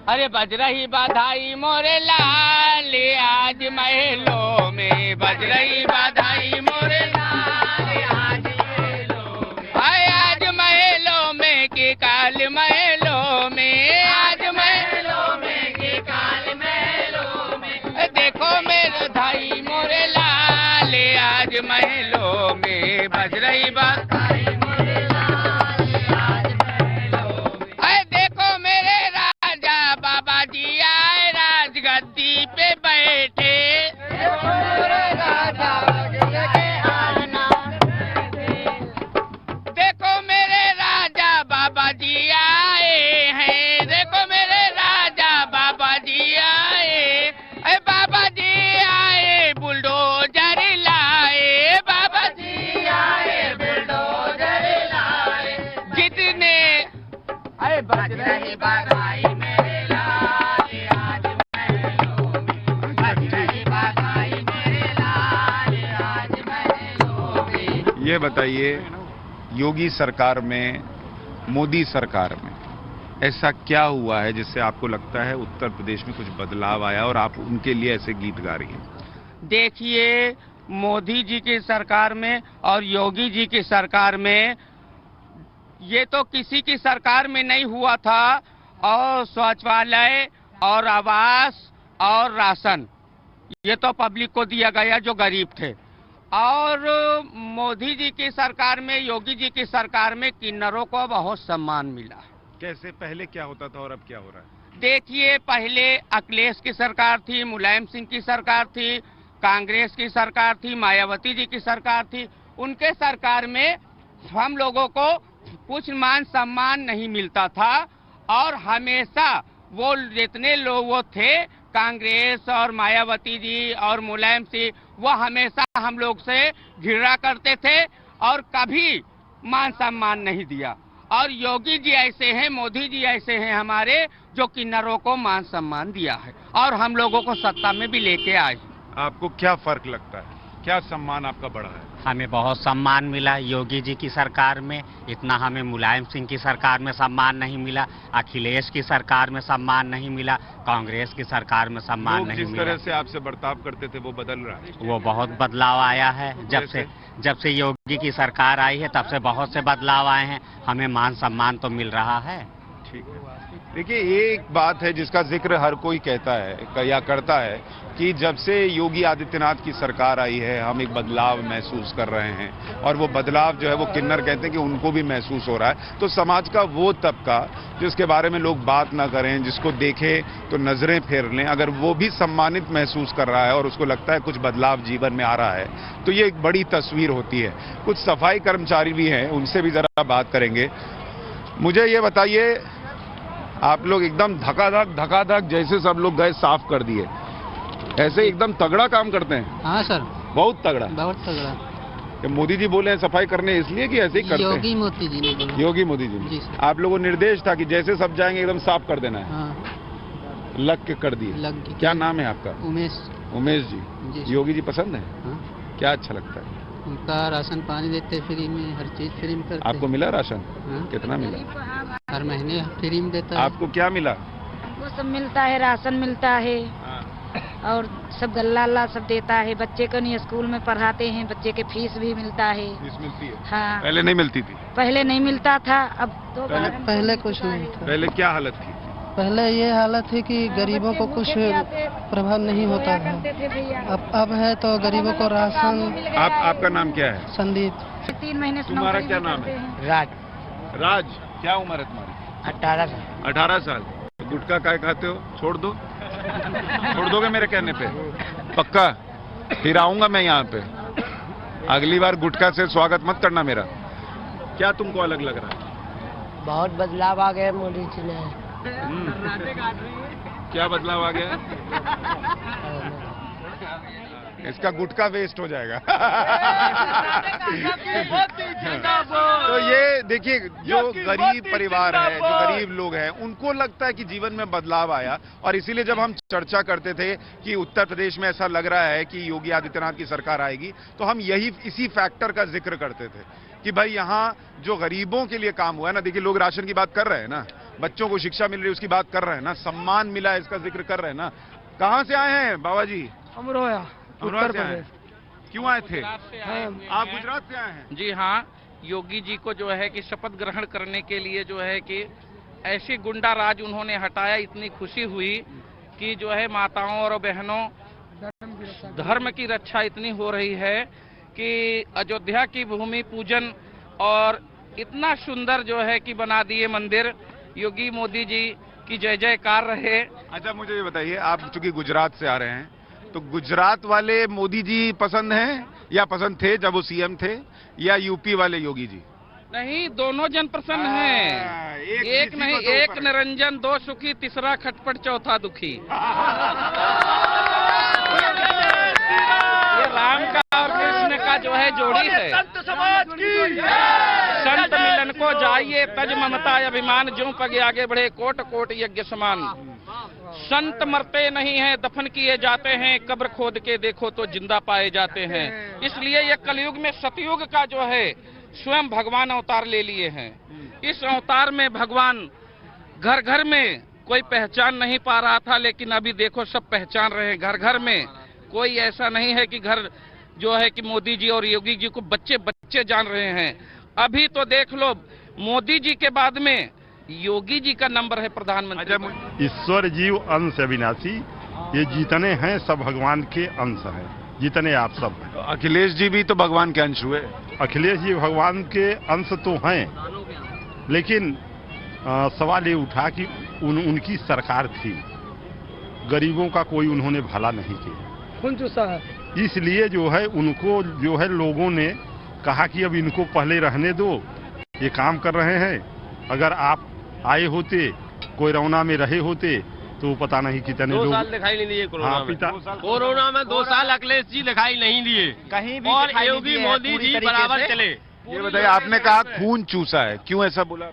[SPEAKER 9] अरे बज रही बधाई मोरे लाल, आज महलों में बज रही बधाई मोरे लाल, आज महलों में कि काल महलों में, आज महलों में कि काल महलों में, देखो मेरे धाई मोरे लाल, आज महलों में बज रही बधाई मोरे लाल, आज महलों में, देखो मेरे राजा बाबा जी आए राजगद्दी पे बैठे, देखो मेरे राजा बाबा जी आए हैं, देखो मेरे राजा बाबा जी आए, बाबा जी आए बुलडोजर लाए, बाबा जी आए बुलडोजर लाए, जितने बज रही बधाई मेरे लाल, आज महलों में बज रही बधाई मेरे लाल, आज महलों में।
[SPEAKER 3] ये बताइए, योगी सरकार में, मोदी सरकार में ऐसा क्या हुआ है जिससे आपको लगता है उत्तर प्रदेश में कुछ बदलाव आया और आप उनके लिए ऐसे गीत गा रही हैं?
[SPEAKER 9] देखिए, मोदी जी की सरकार में और योगी जी की सरकार में ये तो किसी की सरकार में नहीं हुआ था। और शौचालय और आवास और राशन ये तो पब्लिक को दिया गया जो गरीब थे। और मोदी जी की सरकार में, योगी जी की सरकार में किन्नरों को बहुत सम्मान मिला।
[SPEAKER 3] कैसे? पहले क्या होता था और अब क्या हो रहा है?
[SPEAKER 9] देखिए, पहले अखिलेश की सरकार थी, मुलायम सिंह की सरकार थी, कांग्रेस की सरकार थी, मायावती जी की सरकार थी। उनके सरकार में हम लोगों को कुछ मान सम्मान नहीं मिलता था और हमेशा वो जितने लोग वो थे, कांग्रेस और मायावती जी और मुलायम सिंह, वो हमेशा हम लोग से घृणा करते थे और कभी मान सम्मान नहीं दिया। और योगी जी ऐसे हैं, मोदी जी ऐसे हैं हमारे, जो किन्नरों को मान सम्मान दिया है और हम लोगों को सत्ता में भी लेके आए।
[SPEAKER 3] आपको क्या फर्क लगता है? क्या सम्मान आपका बढ़ा है?
[SPEAKER 19] हमें बहुत सम्मान मिला योगी जी की सरकार में, इतना हमें मुलायम सिंह की सरकार में सम्मान नहीं मिला, अखिलेश की सरकार में सम्मान नहीं मिला, कांग्रेस की सरकार में सम्मान नहीं मिला।
[SPEAKER 3] जिस तरह से आपसे बर्ताव करते थे वो बदल रहा है?
[SPEAKER 19] वो बहुत बदलाव आया है। जब से योगी की सरकार आई है तब से बहुत से बदलाव आए हैं, हमें मान सम्मान तो मिल रहा है।
[SPEAKER 3] ठीक है। देखिए, एक बात है जिसका जिक्र हर कोई कहता है या करता है कि जब से योगी आदित्यनाथ की सरकार आई है हम एक बदलाव महसूस कर रहे हैं और वो बदलाव जो है वो किन्नर कहते हैं कि उनको भी महसूस हो रहा है। तो समाज का वो तबका जिसके बारे में लोग बात ना करें, जिसको देखें तो नजरें फेर लें, अगर वो भी सम्मानित महसूस कर रहा है और उसको लगता है कुछ बदलाव जीवन में आ रहा है, तो ये एक बड़ी तस्वीर होती है। कुछ सफाई कर्मचारी भी हैं, उनसे भी जरा बात करेंगे। मुझे ये बताइए, आप लोग एकदम धकाधक जैसे सब लोग गए साफ कर दिए, ऐसे एकदम तगड़ा काम करते हैं?
[SPEAKER 20] हाँ सर,
[SPEAKER 3] बहुत तगड़ा।
[SPEAKER 20] बहुत तगड़ा।
[SPEAKER 3] कि मोदी जी बोले हैं सफाई करने इसलिए कि ऐसे ही करते हैं?
[SPEAKER 20] योगी मोदी जी ने बोला।
[SPEAKER 3] योगी मोदी जी ने आप लोगों को निर्देश था कि जैसे सब जाएंगे एकदम साफ कर देना है। लग के कर दिए।
[SPEAKER 20] लग के।
[SPEAKER 3] क्या नाम है आपका?
[SPEAKER 20] उमेश
[SPEAKER 3] जी। योगी जी पसंद है? क्या अच्छा लगता है?
[SPEAKER 20] उनका राशन पानी देते फ्री में, हर चीज फ्री में करते।
[SPEAKER 3] आपको मिला राशन? कितना मिला?
[SPEAKER 20] हर महीने फ्री में देता है।
[SPEAKER 3] आपको क्या मिला?
[SPEAKER 21] वो सब मिलता है, राशन मिलता है और सब गल्ला सब देता है। बच्चे को नहीं स्कूल में पढ़ाते हैं, बच्चे के फीस भी मिलता है।
[SPEAKER 3] फीस मिलती है?
[SPEAKER 21] हाँ।
[SPEAKER 3] पहले नहीं मिलती थी?
[SPEAKER 21] पहले नहीं मिलता था, अब तो
[SPEAKER 20] पहले कुछ नहीं था।
[SPEAKER 3] पहले क्या हालत थी?
[SPEAKER 20] पहले ये हालत थी कि गरीबों को कुछ प्रभाव नहीं होता था। अब है तो गरीबों को राशन।
[SPEAKER 3] आपका नाम क्या है?
[SPEAKER 20] संदीप।
[SPEAKER 21] 3 महीने से
[SPEAKER 3] तुम्हारा क्या नाम है? राज। क्या उम्र है तुम्हारी?
[SPEAKER 20] 18 साल।
[SPEAKER 3] 18 साल। गुटखा काय खाते हो? छोड़ दो। छोड़ दोगे मेरे कहने पे? पक्का? फिर आऊंगा मैं यहाँ पे। अगली बार गुटखा से स्वागत मत करना मेरा। क्या तुमको अलग लग रहा है?
[SPEAKER 20] बहुत बदलाव आ गया मोदी जी ने।
[SPEAKER 3] क्या बदलाव आ गया? इसका गुटखा वेस्ट हो जाएगा। तो ये देखिए, जो गरीब परिवार है, जो गरीब लोग हैं, उनको लगता है कि जीवन में बदलाव आया। और इसीलिए जब हम चर्चा करते थे कि उत्तर प्रदेश में ऐसा लग रहा है कि योगी आदित्यनाथ की सरकार आएगी, तो हम इसी फैक्टर का जिक्र करते थे कि भाई यहाँ जो गरीबों के लिए काम हुआ है ना, देखिए लोग राशन की बात कर रहे हैं ना, बच्चों को शिक्षा मिल रही है उसकी बात कर रहे हैं ना, सम्मान मिला है इसका जिक्र कर रहे हैं ना। कहाँ से आए हैं बाबा जी?
[SPEAKER 12] अमरोहा, उत्तर प्रदेश।
[SPEAKER 3] क्यों आए थे? आप गुजरात से आए हैं?
[SPEAKER 9] जी हाँ, योगी जी को जो है कि शपथ ग्रहण करने के लिए जो है कि ऐसी गुंडा राज उन्होंने हटाया, इतनी खुशी हुई कि जो है माताओं और बहनों धर्म की रक्षा इतनी हो रही है कि अयोध्या की भूमि पूजन और इतना सुंदर जो है कि बना दिए मंदिर। योगी मोदी जी की जय जयकार रहे।
[SPEAKER 3] अच्छा मुझे ये बताइए, आप चूंकि गुजरात से आ रहे हैं, तो गुजरात वाले मोदी जी पसंद हैं या पसंद थे जब वो सीएम थे, या यूपी वाले योगी जी?
[SPEAKER 9] नहीं, दोनों जन प्रसन्न हैं। एक नहीं, एक निरंजन, दो सुखी, तीसरा खटपट, चौथा दुखी। ये राम का और कृष्ण का जो है जोड़ी है।
[SPEAKER 12] संत समाज की
[SPEAKER 9] संत मिलन को जाइए, तज ममता अभिमान, ज्यों पगे आगे बढ़े कोट कोट यज्ञ समान। संत मरते नहीं हैं, दफन किए जाते हैं, कब्र खोद के देखो तो जिंदा पाए जाते हैं। इसलिए ये कलयुग में सतयुग का जो है स्वयं भगवान अवतार ले लिए हैं। इस अवतार में भगवान घर घर में कोई पहचान नहीं पा रहा था, लेकिन अभी देखो सब पहचान रहे हैं। घर घर में कोई ऐसा नहीं है कि घर जो है कि मोदी जी और योगी जी को बच्चे बच्चे जान रहे हैं। अभी तो देख लो, मोदी जी के बाद में योगी जी का नंबर है प्रधानमंत्री।
[SPEAKER 22] ईश्वर जीव अंश अविनाशी, ये जितने हैं सब भगवान के अंश हैं, जितने आप सब हैं।
[SPEAKER 3] अखिलेश जी भी तो भगवान के अंश हुए।
[SPEAKER 22] अखिलेश जी भगवान के अंश तो हैं, लेकिन सवाल ये उठा कि उनकी सरकार थी, गरीबों का कोई उन्होंने भला नहीं किया,
[SPEAKER 12] खून चूसा है।
[SPEAKER 22] इसलिए जो है उनको जो है लोगों ने कहा कि अब इनको पहले रहने दो, ये काम कर रहे हैं। अगर आप आए होते, कोई रौना में रहे होते, तो पता नहीं कितने लोग।
[SPEAKER 23] 2 साल दिखाई नहीं दिए कोरोना में। कोरोना में 2 साल अखिलेश जी दिखाई नहीं दिए
[SPEAKER 6] कहीं भी,
[SPEAKER 23] और योगी मोदी जी बराबर चले।
[SPEAKER 3] ये बताइए, आपने कहा खून चूसा है, क्यों ऐसा बोला?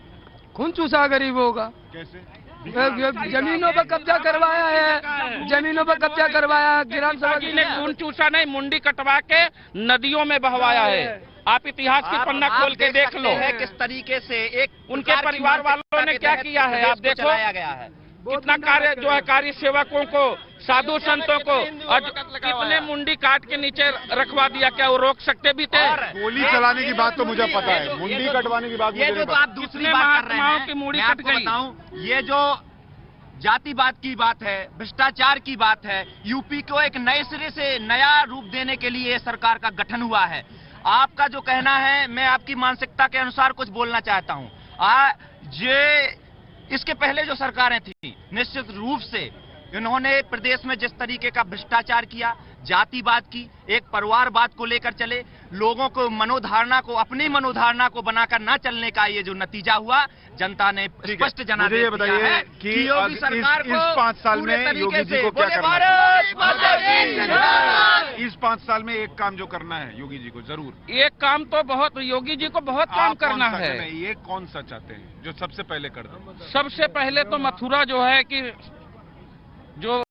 [SPEAKER 12] खून चूसा गरीबों का।
[SPEAKER 3] कैसे?
[SPEAKER 12] जमीनों पर कब्जा करवाया है, जमीनों पर कब्जा करवाया। ग्राम सभा
[SPEAKER 9] ने खून चूसा नहीं, मुंडी कटवा के नदियों में बहवाया है। आप इतिहास की पन्ना खोल के देख लो
[SPEAKER 6] है किस तरीके से एक
[SPEAKER 9] उनके परिवार वालों ने क्या किया है। आप देखो
[SPEAKER 6] गया है
[SPEAKER 9] कितना कार्य जो है, कार्य सेवकों को, साधु संतों को, और कितने मुंडी काट के नीचे रखवा दिया। क्या वो रोक सकते भी थे?
[SPEAKER 3] गोली चलाने की बात तो मुझे पता है, मुंडी कटवाने की बात
[SPEAKER 6] ये जो आप दूसरी बात कर रहे हैं,
[SPEAKER 9] की मुंडी
[SPEAKER 6] मैं
[SPEAKER 9] कट
[SPEAKER 6] आपको
[SPEAKER 9] गई।
[SPEAKER 6] बताऊं, ये जो जातिवाद की बात है, भ्रष्टाचार की बात है, यूपी को एक नए सिरे से नया रूप देने के लिए सरकार का गठन हुआ है। आपका जो कहना है, मैं आपकी मानसिकता के अनुसार कुछ बोलना चाहता हूं। इसके पहले जो सरकारें थी, निश्चित रूप से इन्होंने प्रदेश में जिस तरीके का भ्रष्टाचार किया, जातिवाद की, एक परिवारवाद को लेकर चले, लोगों को मनोधारणा को, अपनी मनोधारणा को बनाकर ना चलने का ये जो नतीजा हुआ, जनता ने स्पष्ट जनादेश
[SPEAKER 3] ये बताइए
[SPEAKER 6] दिया है
[SPEAKER 3] कि
[SPEAKER 6] योगी सरकार
[SPEAKER 3] इस 5 साल में योगी जी को क्या करना है? इस 5 साल में एक काम जो करना है योगी जी को जरूर।
[SPEAKER 9] एक काम तो बहुत, योगी जी को बहुत काम करना है।
[SPEAKER 3] ये कौन सा चाहते हैं जो सबसे पहले कर दो?
[SPEAKER 9] सबसे पहले तो मथुरा जो है कि जो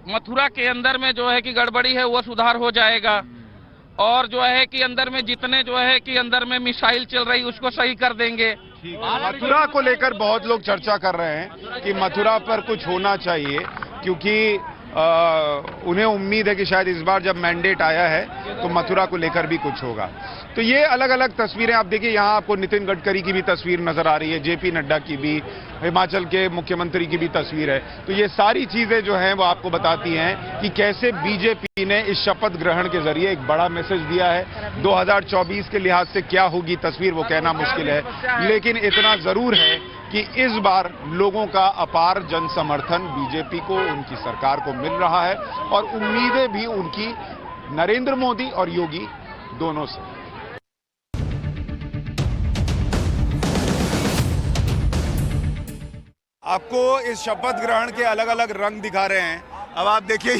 [SPEAKER 9] मथुरा के अंदर में जो है कि गड़बड़ी है वो सुधार हो जाएगा, और जो है कि अंदर में जितने जो है कि अंदर में मिसाइल चल रही उसको सही कर देंगे।
[SPEAKER 3] मथुरा को लेकर बहुत लोग चर्चा कर रहे हैं कि मथुरा पर कुछ होना चाहिए, क्योंकि उन्हें उम्मीद है कि शायद इस बार जब मैंडेट आया है तो मथुरा को लेकर भी कुछ होगा। तो ये अलग अलग तस्वीरें आप देखिए, यहाँ आपको नितिन गडकरी की भी तस्वीर नजर आ रही है, जेपी नड्डा की भी, हिमाचल के मुख्यमंत्री की भी तस्वीर है। तो ये सारी चीजें जो हैं वो आपको बताती हैं कि कैसे बीजेपी ने इस शपथ ग्रहण के जरिए एक बड़ा मैसेज दिया है। 2024 के लिहाज से क्या होगी तस्वीर वो कहना मुश्किल है, लेकिन इतना जरूर है कि इस बार लोगों का अपार जन समर्थन बीजेपी को, उनकी सरकार को मिल रहा है, और उम्मीदें भी उनकी नरेंद्र मोदी और योगी दोनों से। आपको इस शपथ ग्रहण के अलग अलग रंग दिखा रहे हैं। अब आप देखिए,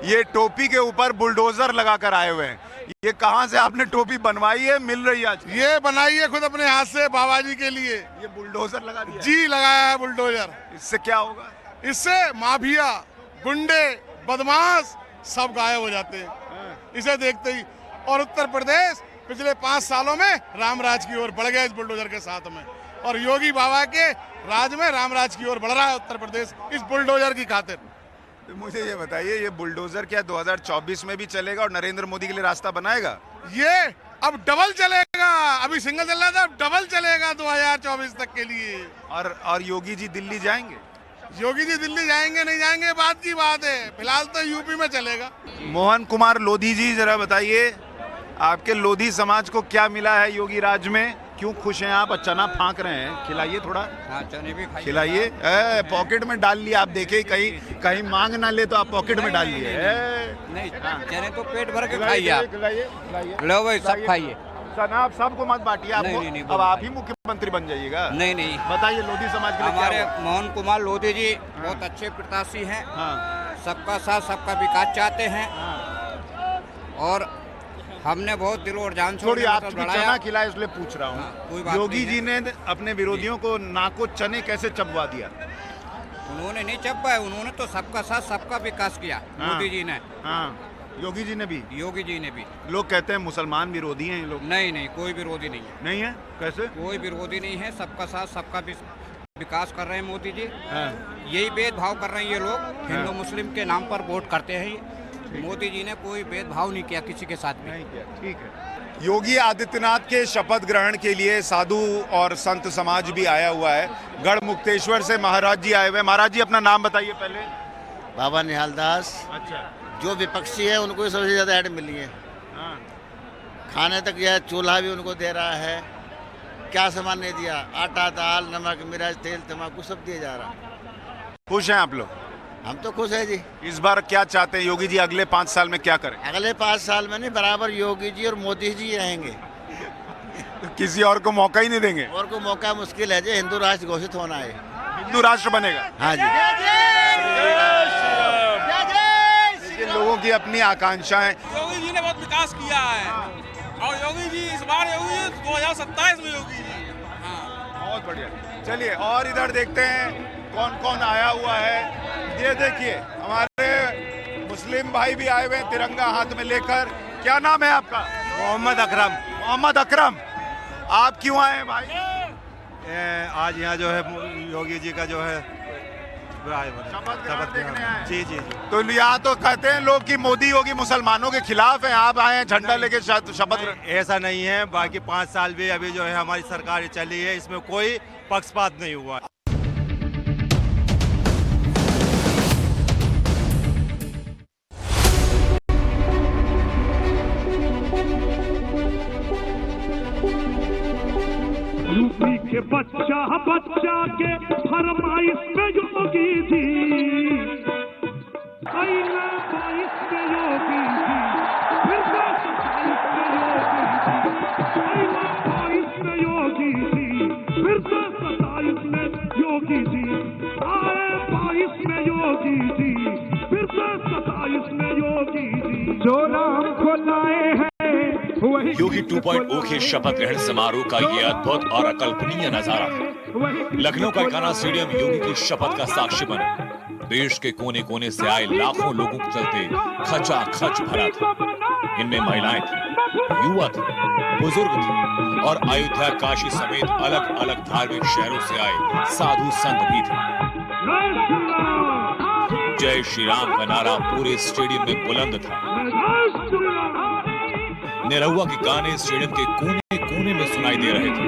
[SPEAKER 3] ये टोपी के ऊपर बुलडोजर लगाकर आए हुए हैं। ये कहाँ से आपने टोपी बनवाई है, मिल रही है आज?
[SPEAKER 14] ये बनाई है खुद अपने हाथ से बाबा जी के लिए।
[SPEAKER 3] ये बुलडोजर लगा दिया?
[SPEAKER 14] जी, लगाया है बुलडोजर।
[SPEAKER 3] इससे क्या होगा?
[SPEAKER 14] इससे माफिया, गुंडे, बदमाश सब गायब हो जाते हैं इसे देखते ही। और उत्तर प्रदेश पिछले 5 सालों में रामराज की ओर बढ़ गया इस बुलडोजर के साथ में, और योगी बाबा के राज में रामराज की ओर बढ़ रहा है उत्तर प्रदेश इस बुलडोजर की खातिर।
[SPEAKER 3] तो मुझे ये बताइए, ये बुलडोजर क्या 2024 में भी चलेगा और नरेंद्र मोदी के लिए रास्ता बनाएगा?
[SPEAKER 14] ये अब डबल चलेगा, अभी सिंगल चल रहा था, अब डबल चलेगा 2024 तक के लिए।
[SPEAKER 3] और योगी जी दिल्ली जाएंगे?
[SPEAKER 14] योगी जी दिल्ली जाएंगे नहीं जाएंगे बात की बात है, फिलहाल तो यूपी में चलेगा।
[SPEAKER 3] मोहन कुमार लोधी जी, जरा बताइए आपके लोधी समाज को क्या मिला है योगी राज में? क्यों खुश हैं आप? चना फाँक रहे हैं, खिलाइए थोड़ा।
[SPEAKER 1] हाँ, चने भी
[SPEAKER 3] खिलाइए। पॉकेट में डाल लिया, आप देखिए कहीं मांग ना ले तो आप पॉकेट में डाल लिए।
[SPEAKER 1] नहीं, चने तो पेट भर के खाइए आप। लो भाई, सब खाइए।
[SPEAKER 3] चना आप सबको मत बांटिए,
[SPEAKER 1] नहीं,
[SPEAKER 3] अब आप ही मुख्यमंत्री बन जाइएगा।
[SPEAKER 1] नहीं,
[SPEAKER 3] बताइए लोधी समाज के लिए
[SPEAKER 1] हमारे मोहन कुमार लोधी जी बहुत अच्छे प्रत्याशी हैं। सबका साथ, सबका विकास चाहते हैं, और हमने बहुत दिल और जान छोड़ी
[SPEAKER 3] आप चना खिलाए इसलिए पूछ रहा हूँ। योगी जी ने अपने विरोधियों को नाको चने कैसे चबवा दिया?
[SPEAKER 1] उन्होंने नहीं चबवाया, उन्होंने तो सबका साथ, सबका विकास किया। मोदी जी ने।
[SPEAKER 3] योगी जी ने भी?
[SPEAKER 1] योगी जी ने भी।
[SPEAKER 3] लोग कहते हैं मुसलमान विरोधी हैं ये लोग।
[SPEAKER 1] नहीं, कोई विरोधी नहीं है।
[SPEAKER 3] नहीं है? कैसे?
[SPEAKER 1] कोई विरोधी नहीं है, सबका साथ, सबका विकास कर रहे हैं मोदी जी। यही भेदभाव कर रहे हैं ये लोग, हिंदू मुस्लिम के नाम पर वोट करते हैं। मोदी जी ने कोई भेदभाव नहीं किया किसी के साथ भी।
[SPEAKER 3] नहीं किया, ठीक है। योगी आदित्यनाथ के शपथ ग्रहण के लिए साधु और संत समाज भी आया हुआ है। गढ़मुक्तेश्वर से महाराज जी आए हुए हैं। महाराज जी, अपना नाम बताइए पहले।
[SPEAKER 5] बाबा निहाल दास।
[SPEAKER 3] अच्छा।
[SPEAKER 5] जो विपक्षी है उनको सबसे ज्यादा ऐड मिली है। खाने तक यह चूल्हा भी उनको दे रहा है। क्या सामान नहीं दिया? आटा, दाल, नमक, मिर्च, तेल, तम्बाकू सब दिया जा रहा।
[SPEAKER 3] खुश हैं आप लोग?
[SPEAKER 5] हम तो खुश है जी।
[SPEAKER 3] इस बार क्या चाहते हैं योगी जी अगले 5 साल में क्या करें?
[SPEAKER 5] अगले 5 साल में नहीं, बराबर योगी जी और मोदी जी रहेंगे।
[SPEAKER 3] तो किसी और को मौका ही नहीं देंगे?
[SPEAKER 5] और को मौका मुश्किल है जी, हिंदू राष्ट्र घोषित होना है।
[SPEAKER 3] हिंदू राष्ट्र बनेगा?
[SPEAKER 5] हाँ जी।
[SPEAKER 3] लोगों की अपनी आकांक्षाएं।
[SPEAKER 7] योगी जी ने बहुत विकास किया है, और योगी जी इस बार 2027 में योगी जी।
[SPEAKER 3] बहुत बढ़िया। चलिए और इधर देखते हैं कौन कौन आया हुआ है। ये देखिए, हमारे मुस्लिम भाई भी आए हुए हैं तिरंगा हाथ में लेकर। क्या नाम है आपका?
[SPEAKER 24] मोहम्मद अकरम।
[SPEAKER 3] मोहम्मद अकरम, आप क्यों आए हैं भाई?
[SPEAKER 24] आज यहाँ जो है योगी जी का जो है शपथ
[SPEAKER 3] देखने आए।
[SPEAKER 24] जी।
[SPEAKER 3] तो यहाँ तो कहते हैं लोग कि मोदी योगी मुसलमानों के खिलाफ हैं, आप आए हैं झंडा लेके शपथ।
[SPEAKER 24] ऐसा नहीं है, बाकी 5 साल भी अभी जो है हमारी सरकार चली है, इसमें कोई पक्षपात नहीं हुआ।
[SPEAKER 25] यूपी के बच्चा के फरमाइश पे योगी जी, 22 पे योगी जी, फिर 22 पे योगी जी।
[SPEAKER 2] योगी 2.0 के शपथ ग्रहण समारोह का ये अद्भुत और अकल्पनीय नजारा था। लखनऊ का इकाना स्टेडियम योगी की शपथ का साक्षी बना। देश के कोने कोने से आए लाखों लोगों के चलते खचाखच भरा था। इनमें महिलाएं थी, युवा थे, बुजुर्ग थे और अयोध्या, काशी समेत अलग अलग धार्मिक शहरों से आए साधु संत भी थे। जय श्री राम का नारा पूरे स्टेडियम में बुलंद था। निरहुआ के गाने स्टेडियम के कोने कोने में सुनाई दे रहे थे।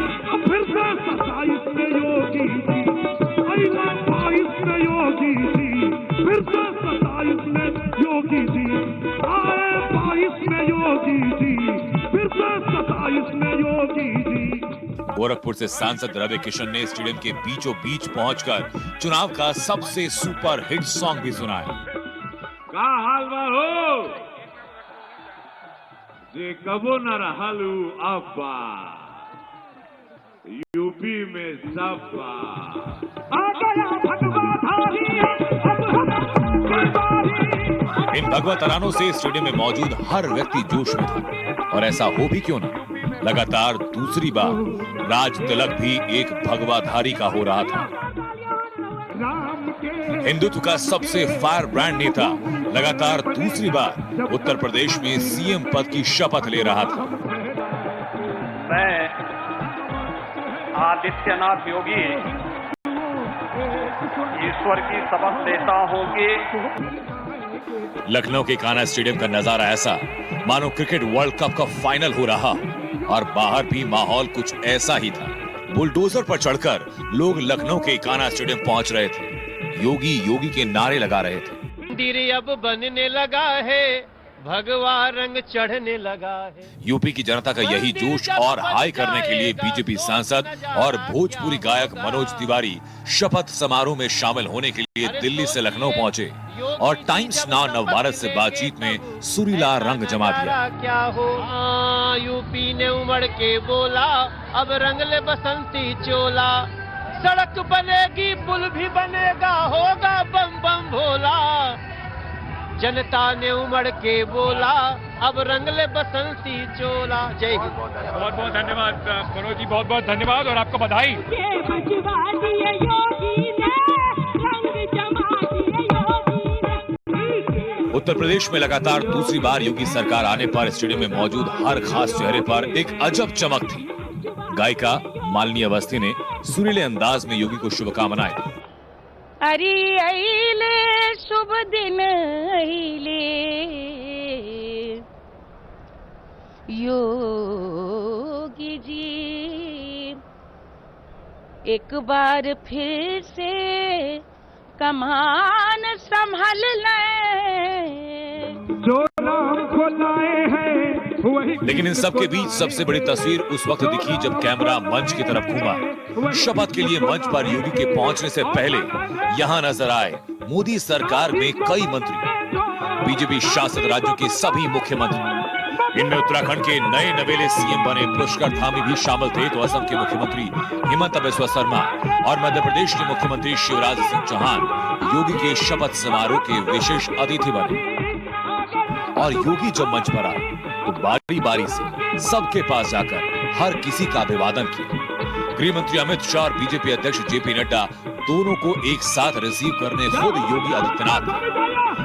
[SPEAKER 2] गोरखपुर से सांसद रवि किशन ने स्टेडियम के बीचों बीच पहुंचकर चुनाव का सबसे सुपर हिट सॉन्ग भी सुनाया।
[SPEAKER 25] का हाल बा हो जे कबो न रहलू अब्बा यूपी में सब्बा आ गया भगवाधारी।
[SPEAKER 2] इन भगवा तरानों से स्टेडियम में मौजूद हर व्यक्ति जोश में था और ऐसा हो भी क्यों ना, लगातार दूसरी बार राज तिलक भी एक भगवाधारी का हो रहा था। हिंदुत्व का सबसे फायर ब्रांड नेता लगातार दूसरी बार उत्तर प्रदेश में सीएम पद की शपथ ले रहा था।
[SPEAKER 4] मैं आदित्यनाथ योगी ईश्वर की शपथ लेता हूं कि
[SPEAKER 2] लखनऊ के कान्हा स्टेडियम का नजारा ऐसा मानो क्रिकेट वर्ल्ड कप का फाइनल हो रहा और बाहर भी माहौल कुछ ऐसा ही था। बुलडोजर पर चढ़कर लोग लखनऊ के कान्हा स्टेडियम पहुंच रहे थे। योगी योगी के नारे लगा रहे थे।
[SPEAKER 23] मंदिर अब बनने लगा है, भगवा रंग चढ़ने लगा है।
[SPEAKER 2] यूपी की जनता का यही जोश और हाई करने के लिए बीजेपी सांसद और भोजपुरी गायक मनोज तिवारी शपथ समारोह में शामिल होने के लिए दिल्ली से लखनऊ पहुंचे और टाइम्स नाउ नवभारत से बातचीत में सुरीला रंग जमा दिया।
[SPEAKER 23] क्या हो यूपी ने उमड़ के बोला, अब रंग ले बसंती चोला। सड़क बनेगी, पुल भी बनेगा, होगा बम बम भोला। जनता ने उमड़ के बोला, अब रंग ले बसंती चोला। जय हिंद।
[SPEAKER 8] बहुत बहुत धन्यवाद मनोज जी, बहुत बहुत धन्यवाद और आपको बधाई।
[SPEAKER 2] उत्तर प्रदेश में लगातार दूसरी बार योगी सरकार आने पर स्टेडियम में मौजूद हर खास चेहरे पर एक अजब चमक थी। गायिका मालिनी अवस्थी ने सुरीले अंदाज में योगी को शुभकामनाएं दी।
[SPEAKER 21] अरे अइले शुभ दिन अइले योगी जी, एक बार फिर से कमान संभल लें।
[SPEAKER 25] जो नाम को लाए हैं वही।
[SPEAKER 2] लेकिन इन सब के बीच सबसे बड़ी तस्वीर उस वक्त दिखी जब कैमरा मंच की तरफ घूमा। शपथ के लिए मंच पर योगी के पहुंचने से पहले यहां नजर आए मोदी सरकार में कई मंत्री, बीजेपी शासित राज्यों के सभी मुख्यमंत्री। इनमें उत्तराखंड के नए नवेले सीएम बने पुष्कर धामी भी शामिल थे, तो असम के मुख्यमंत्री हिमंत बिस्वा शर्मा और मध्य प्रदेश के मुख्यमंत्री शिवराज सिंह चौहान योगी के शपथ समारोह के विशेष अतिथि बने। और योगी जब मंच पर आए तो बारी बारी से सबके पास जाकर हर किसी का अभिवादन किया। गृह मंत्री अमित शाह और बीजेपी अध्यक्ष जेपी नड्डा दोनों को एक साथ रिसीव करने खुद योगी आदित्यनाथ।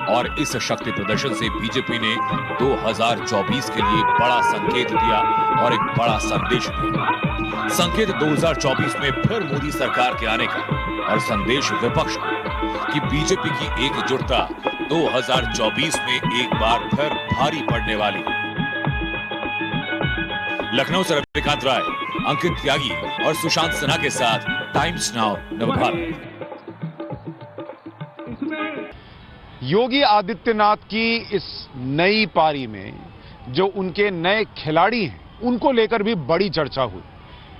[SPEAKER 2] और इस शक्ति प्रदर्शन से बीजेपी ने 2024 के लिए बड़ा संकेत दिया और एक बड़ा संदेश दिया। संकेत 2024 में फिर मोदी सरकार के आने का और संदेश विपक्ष को कि बीजेपी की एकजुटता 2024 में एक बार फिर भारी पड़ने वाली। लखनऊ से रविकांत राय, अंकित त्यागी और सुशांत सिन्हा के साथ टाइम्स नाउ नवभारत।
[SPEAKER 3] योगी आदित्यनाथ की इस नई पारी में जो उनके नए खिलाड़ी हैं उनको लेकर भी बड़ी चर्चा हुई।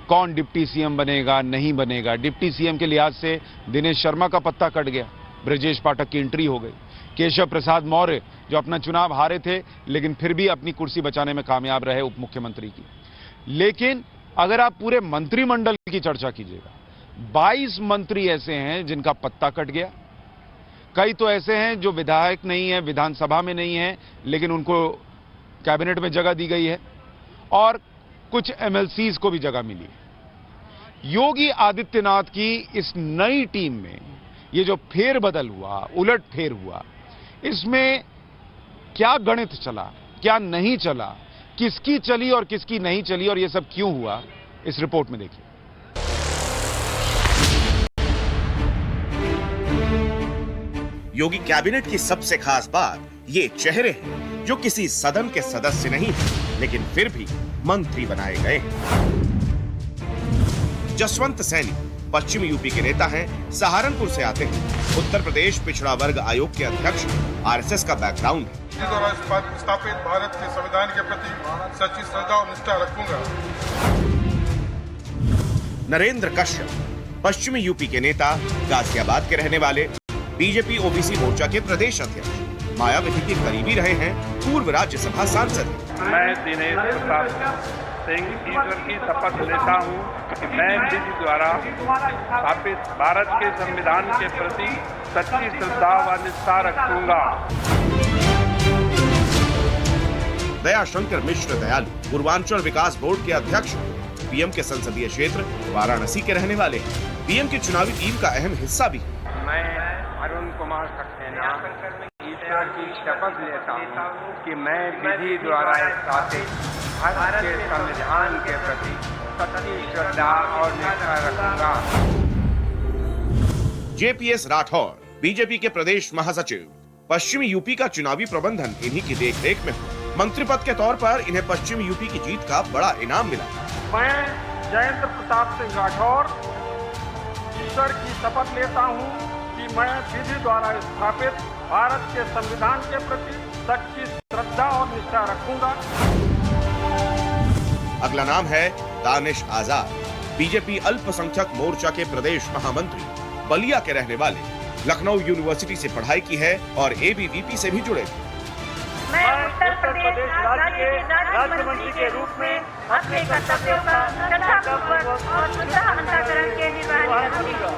[SPEAKER 3] कौन डिप्टी सीएम बनेगा, नहीं बनेगा। डिप्टी सीएम के लिहाज से दिनेश शर्मा का पत्ता कट गया, ब्रजेश पाठक की एंट्री हो गई। केशव प्रसाद मौर्य जो अपना चुनाव हारे थे लेकिन फिर भी अपनी कुर्सी बचाने में कामयाब रहे, उप मुख्यमंत्री की। लेकिन अगर आप पूरे मंत्रिमंडल की चर्चा कीजिएगा, 22 मंत्री ऐसे हैं जिनका पत्ता कट गया। कई तो ऐसे हैं जो विधायक नहीं है, विधानसभा में नहीं है, लेकिन उनको कैबिनेट में जगह दी गई है। और कुछ एमएलसीज को भी जगह मिली है। योगी आदित्यनाथ की इस नई टीम में ये जो फेरबदल हुआ, उलटफेर हुआ, इसमें क्या गणित चला, क्या नहीं चला, किसकी चली और किसकी नहीं चली और ये सब क्यों हुआ, इस रिपोर्ट में देखिए।
[SPEAKER 10] योगी कैबिनेट की सबसे खास बात ये चेहरे हैं जो किसी सदन के सदस्य नहीं हैं, लेकिन फिर भी मंत्री बनाए गए। जसवंत सैनी पश्चिमी यूपी के नेता हैं, सहारनपुर से आते हैं। उत्तर प्रदेश पिछड़ा वर्ग आयोग के अध्यक्ष, आरएसएस का बैकग्राउंड है।
[SPEAKER 11] द्वारा स्थापित भारत के संविधान के प्रति सच्ची श्रद्धा और निष्ठा रखूंगा।
[SPEAKER 10] नरेंद्र कश्यप पश्चिमी यूपी के नेता, गाजियाबाद के रहने वाले, बीजेपी ओबीसी मोर्चा के प्रदेश अध्यक्ष, मायावती के करीबी रहे हैं, पूर्व राज्यसभा सांसद।
[SPEAKER 4] मैं दिनेश प्रताप सिंह ईश्वर की शपथ लेता हूं कि मैं विधि द्वारा स्थापित भारत के संविधान के प्रति सच्ची श्रद्धा व निष्ठा रखूंगा।
[SPEAKER 10] दयाशंकर मिश्र दयालु पूर्वांचल विकास बोर्ड के अध्यक्ष, पीएम के संसदीय क्षेत्र वाराणसी के रहने वाले, पीएम की चुनावी टीम का अहम हिस्सा भी।
[SPEAKER 4] मैं अरुण कुमार सक्सेना ईश्वर की शपथ लेता हूं कि मैं विधि द्वारा स्थापित भारत के संविधान के प्रति सच्ची श्रद्धा और निष्ठा रखूंगा।
[SPEAKER 10] जेपीएस राठौर बीजेपी के प्रदेश महासचिव, पश्चिमी यूपी का चुनावी प्रबंधन इन्हीं की देखरेख में हुआ। मंत्री पद के तौर पर इन्हें पश्चिमी यूपी की जीत का बड़ा इनाम मिला।
[SPEAKER 4] मैं जयेंद्र प्रताप सिंह राठौर ईश्वर की शपथ लेता हूं कि मैं विधि द्वारा स्थापित भारत के संविधान के प्रति सच्ची श्रद्धा और निष्ठा रखूंगा।
[SPEAKER 10] अगला नाम है दानिश आजाद, बीजेपी अल्पसंख्यक मोर्चा के प्रदेश महामंत्री, बलिया के रहने वाले, लखनऊ यूनिवर्सिटी से पढ़ाई की है और एबीवीपी से भी जुड़े।
[SPEAKER 23] मैं उत्तर प्रदेश राज्य के राज्य मंत्री के रूप में अपने कर्तव्यों का श्रद्धापूर्वक और शुद्ध अंतःकरण के निर्वहन करूंगा।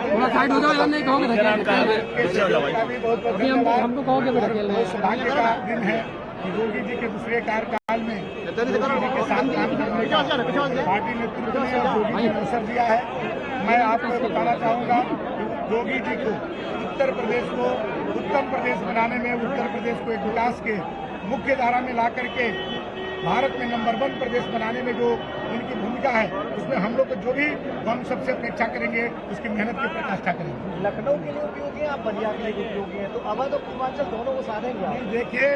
[SPEAKER 12] थोड़ा साइड हो जाओ, नहीं कहोगे हमको कहोगे।
[SPEAKER 13] सौभाग्य का दिन है कि योगी जी के दूसरे कार्यकाल में योगी जी के साथ काम करने का पार्टी नेतृत्व ने योगी जी ने अवसर दिया है। मैं आपको बताना चाहूँगा योगी जी को उत्तर प्रदेश को उत्तम प्रदेश बनाने में, उत्तर प्रदेश को एक विकास के मुख्य धारा में ला करके भारत में नंबर 1 प्रदेश बनाने में जो उनकी भूमिका है, उसमें हम लोग को जो भी हम सबसे अपेक्षा करेंगे उसकी मेहनत की प्रकाष्ठा करेंगे।
[SPEAKER 15] लखनऊ के लिए उपयोगी है, आप बलिया के लिए उपयोगी है, तो अवध और पूर्वांचल दोनों को साधेंगे।
[SPEAKER 13] देखिए,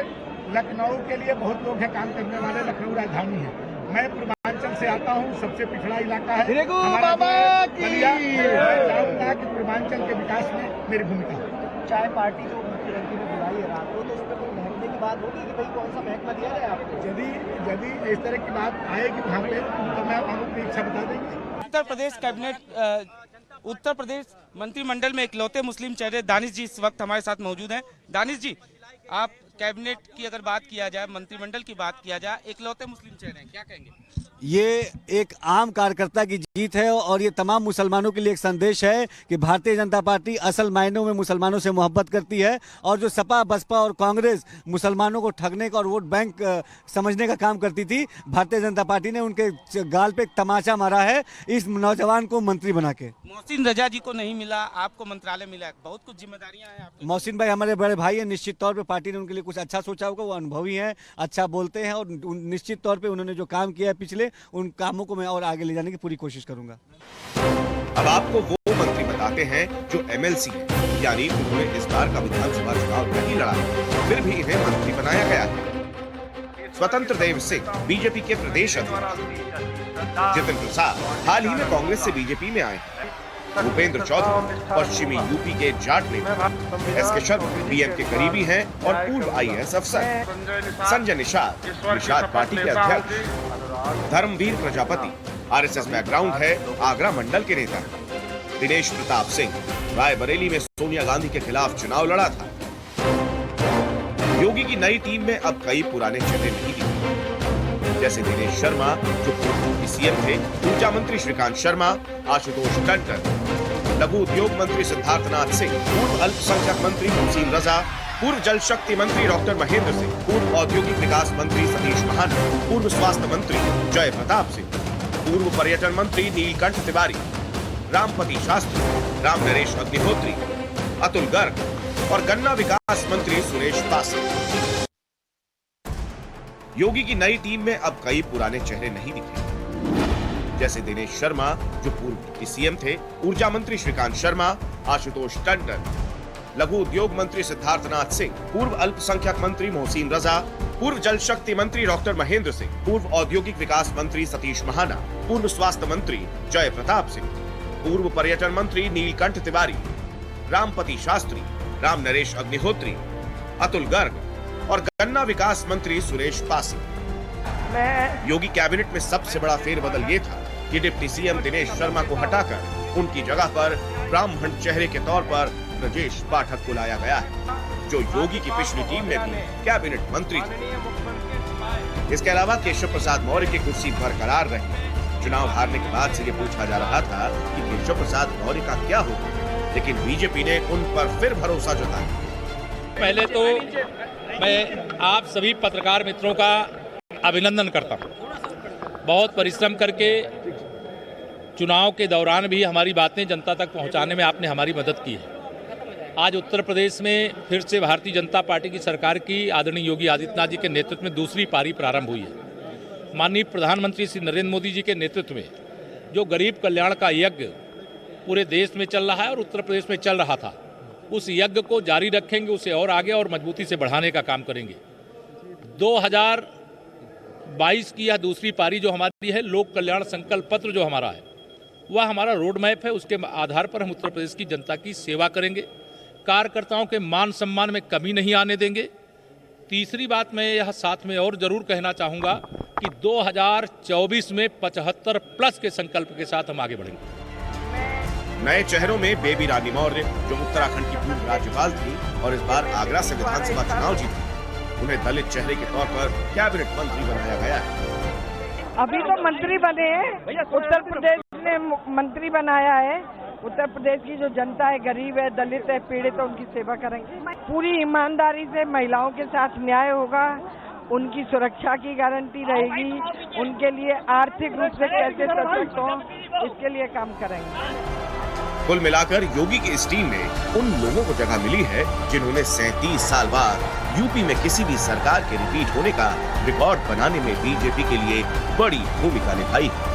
[SPEAKER 13] लखनऊ के लिए बहुत लोग हैं काम करने वाले, लखनऊ राजधानी है। मैं पूर्वांचल से आता हूँ, सबसे पिछड़ा इलाका है हमारा बलिया। मैं चाहूँगा कि पूर्वांचल के विकास में मेरी भूमिका है।
[SPEAKER 15] चाय पार्टी जो मुख्यमंत्री ने बुलाई है रात को, तो उसमें कोई महकने की बात होगी कि भाई कौन सा महकमा दिया जाए आपको?
[SPEAKER 13] यदि इस तरह की बात आएगी वहाँ पे तो मैं आपको अपनी इच्छा बता देंगे।
[SPEAKER 12] उत्तर प्रदेश कैबिनेट, उत्तर प्रदेश मंत्रिमंडल में इकलौते मुस्लिम चेहरे दानिश जी इस वक्त हमारे साथ मौजूद हैं। दानिश जी, आप कैबिनेट की अगर बात किया जाए, मंत्रिमंडल की बात किया जाए, इकलौते मुस्लिम चेहरे हैं, क्या कहेंगे?
[SPEAKER 16] ये एक आम कार्यकर्ता की जीत है और ये तमाम मुसलमानों के लिए एक संदेश है कि भारतीय जनता पार्टी असल मायनों में मुसलमानों से मोहब्बत करती है और जो सपा, बसपा और कांग्रेस मुसलमानों को ठगने का और वोट बैंक समझने का काम करती थी, भारतीय जनता पार्टी ने उनके गाल पे एक तमाचा मारा है इस नौजवान को मंत्री बना के।
[SPEAKER 12] मोहसिन रजा जी को नहीं मिला, आपको मंत्रालय मिला, बहुत कुछ जिम्मेदारियां हैं आपको।
[SPEAKER 16] मोहसिन भाई हमारे बड़े भाई हैं, निश्चित तौर पे पार्टी ने उनके लिए कुछ अच्छा सोचा होगा, वो अनुभवी हैं, अच्छा बोलते हैं और निश्चित तौर पे उन्होंने जो काम किया है पिछले, उन कामों को मैं और आगे ले जाने की पूरी कोशिश करूंगा।
[SPEAKER 10] अब आपको वो मंत्री बताते हैं जो एमएलसी है, यानी उन्होंने इस बार का विधानसभा चुनाव नहीं लड़ा, फिर भी इन्हें मंत्री बनाया गया है। स्वतंत्र देव सिंह बीजेपी के प्रदेश अध्यक्ष, जितिन प्रसाद हाल ही में कांग्रेस से बीजेपी में आए हैं, भूपेंद्र चौधरी पश्चिमी यूपी के जाट नेता, एसके शर्मा पीएम के करीबी हैं और पूर्व आईएएस अफसर, संजय निषाद पार्टी के अध्यक्ष, धर्मवीर प्रजापति आरएसएस बैकग्राउंड है, आगरा मंडल के नेता, दिनेश प्रताप सिंह रायबरेली में सोनिया गांधी के खिलाफ चुनाव लड़ा था। योगी की नई टीम में अब कई पुराने चेहरे नहीं दिखे, जैसे दिनेश शर्मा जो पूर्व सीएम थे, ऊर्जा मंत्री श्रीकांत शर्मा, आशुतोष टंडन, लघु उद्योग मंत्री सिद्धार्थनाथ सिंह, पूर्व अल्पसंख्यक मंत्री मोहसिन रजा, पूर्व जल शक्ति मंत्री डॉक्टर महेंद्र सिंह, पूर्व औद्योगिक विकास मंत्री सतीश महाना, पूर्व स्वास्थ्य मंत्री जय प्रताप सिंह, पूर्व पर्यटन मंत्री नीलकंठ तिवारी, रामपति शास्त्री, राम नरेश अग्निहोत्री, अतुल गर्ग और गन्ना विकास मंत्री सुरेश पासी। योगी की नई टीम में अब कई पुराने चेहरे नहीं दिखे, जैसे दिनेश शर्मा जो पूर्व डिप्टी सीएम थे, ऊर्जा मंत्री श्रीकांत शर्मा, आशुतोष टंडन, लघु उद्योग मंत्री सिद्धार्थनाथ सिंह, पूर्व अल्पसंख्यक मंत्री मोहसिन रजा, पूर्व जल शक्ति मंत्री डॉक्टर महेंद्र सिंह, पूर्व औद्योगिक विकास मंत्री सतीश महाना, पूर्व स्वास्थ्य मंत्री जय प्रताप सिंह, पूर्व पर्यटन मंत्री नीलकंठ तिवारी, रामपति शास्त्री, राम नरेश अग्निहोत्री, अतुल गर्ग और गन्ना विकास मंत्री सुरेश पासी। योगी कैबिनेट में सबसे बड़ा फेरबदल ये था कि डिप्टी सीएम दिनेश शर्मा को हटाकर उनकी जगह पर ब्राह्मण चेहरे के तौर पर ब्रजेश पाठक को लाया गया है, जो योगी की पिछली टीम में भी कैबिनेट मंत्री थे। इसके अलावा केशव प्रसाद मौर्य की कुर्सी बरकरार रही। चुनाव हारने के बाद से ये पूछा जा रहा था कि केशव प्रसाद मौर्य का क्या होगा, लेकिन बीजेपी ने उन पर फिर भरोसा जताया।
[SPEAKER 8] पहले तो मैं आप सभी पत्रकार मित्रों का अभिनंदन करता हूं। बहुत परिश्रम करके चुनाव के दौरान भी हमारी बातें जनता तक पहुंचाने में आपने हमारी मदद की है। आज उत्तर प्रदेश में फिर से भारतीय जनता पार्टी की सरकार की आदरणीय योगी आदित्यनाथ जी के नेतृत्व में दूसरी पारी प्रारंभ हुई है। माननीय प्रधानमंत्री श्री नरेंद्र मोदी जी के नेतृत्व में जो गरीब कल्याण का यज्ञ पूरे देश में चल रहा है और उत्तर प्रदेश में चल रहा था, उस यज्ञ को जारी रखेंगे, उसे और आगे और मजबूती से बढ़ाने का काम करेंगे। 2022 की यह दूसरी पारी जो हमारी है, लोक कल्याण संकल्प पत्र जो हमारा है, वह हमारा रोड मैप है। उसके आधार पर हम उत्तर प्रदेश की जनता की सेवा करेंगे, कार्यकर्ताओं के मान सम्मान में कमी नहीं आने देंगे। तीसरी बात मैं यह साथ में और जरूर कहना चाहूँगा कि 2024 में 75+ के संकल्प के साथ हम आगे बढ़ेंगे।
[SPEAKER 10] नए चेहरों में बेबी रानी मौर्य जो उत्तराखंड की पूर्व राज्यपाल थी और इस बार आगरा से विधानसभा चुनाव जीती, उन्हें दलित चेहरे के तौर पर कैबिनेट मंत्री बनाया गया है।
[SPEAKER 17] अभी तो मंत्री बने हैं, उत्तर प्रदेश ने मंत्री बनाया है। उत्तर प्रदेश की जो जनता है, गरीब है, दलित है, पीड़ित है, उनकी सेवा करेंगे। पूरी ईमानदारी से महिलाओं के साथ न्याय होगा, उनकी सुरक्षा की गारंटी रहेगी, उनके लिए आर्थिक रूप से कैसे सशक्त हो, इसके लिए काम करेंगे।
[SPEAKER 10] कुल मिलाकर योगी की इस टीम में उन लोगों को जगह मिली है जिन्होंने 37 साल बाद यूपी में किसी भी सरकार के रिपीट होने का रिकॉर्ड बनाने में बीजेपी के लिए बड़ी भूमिका निभाई है।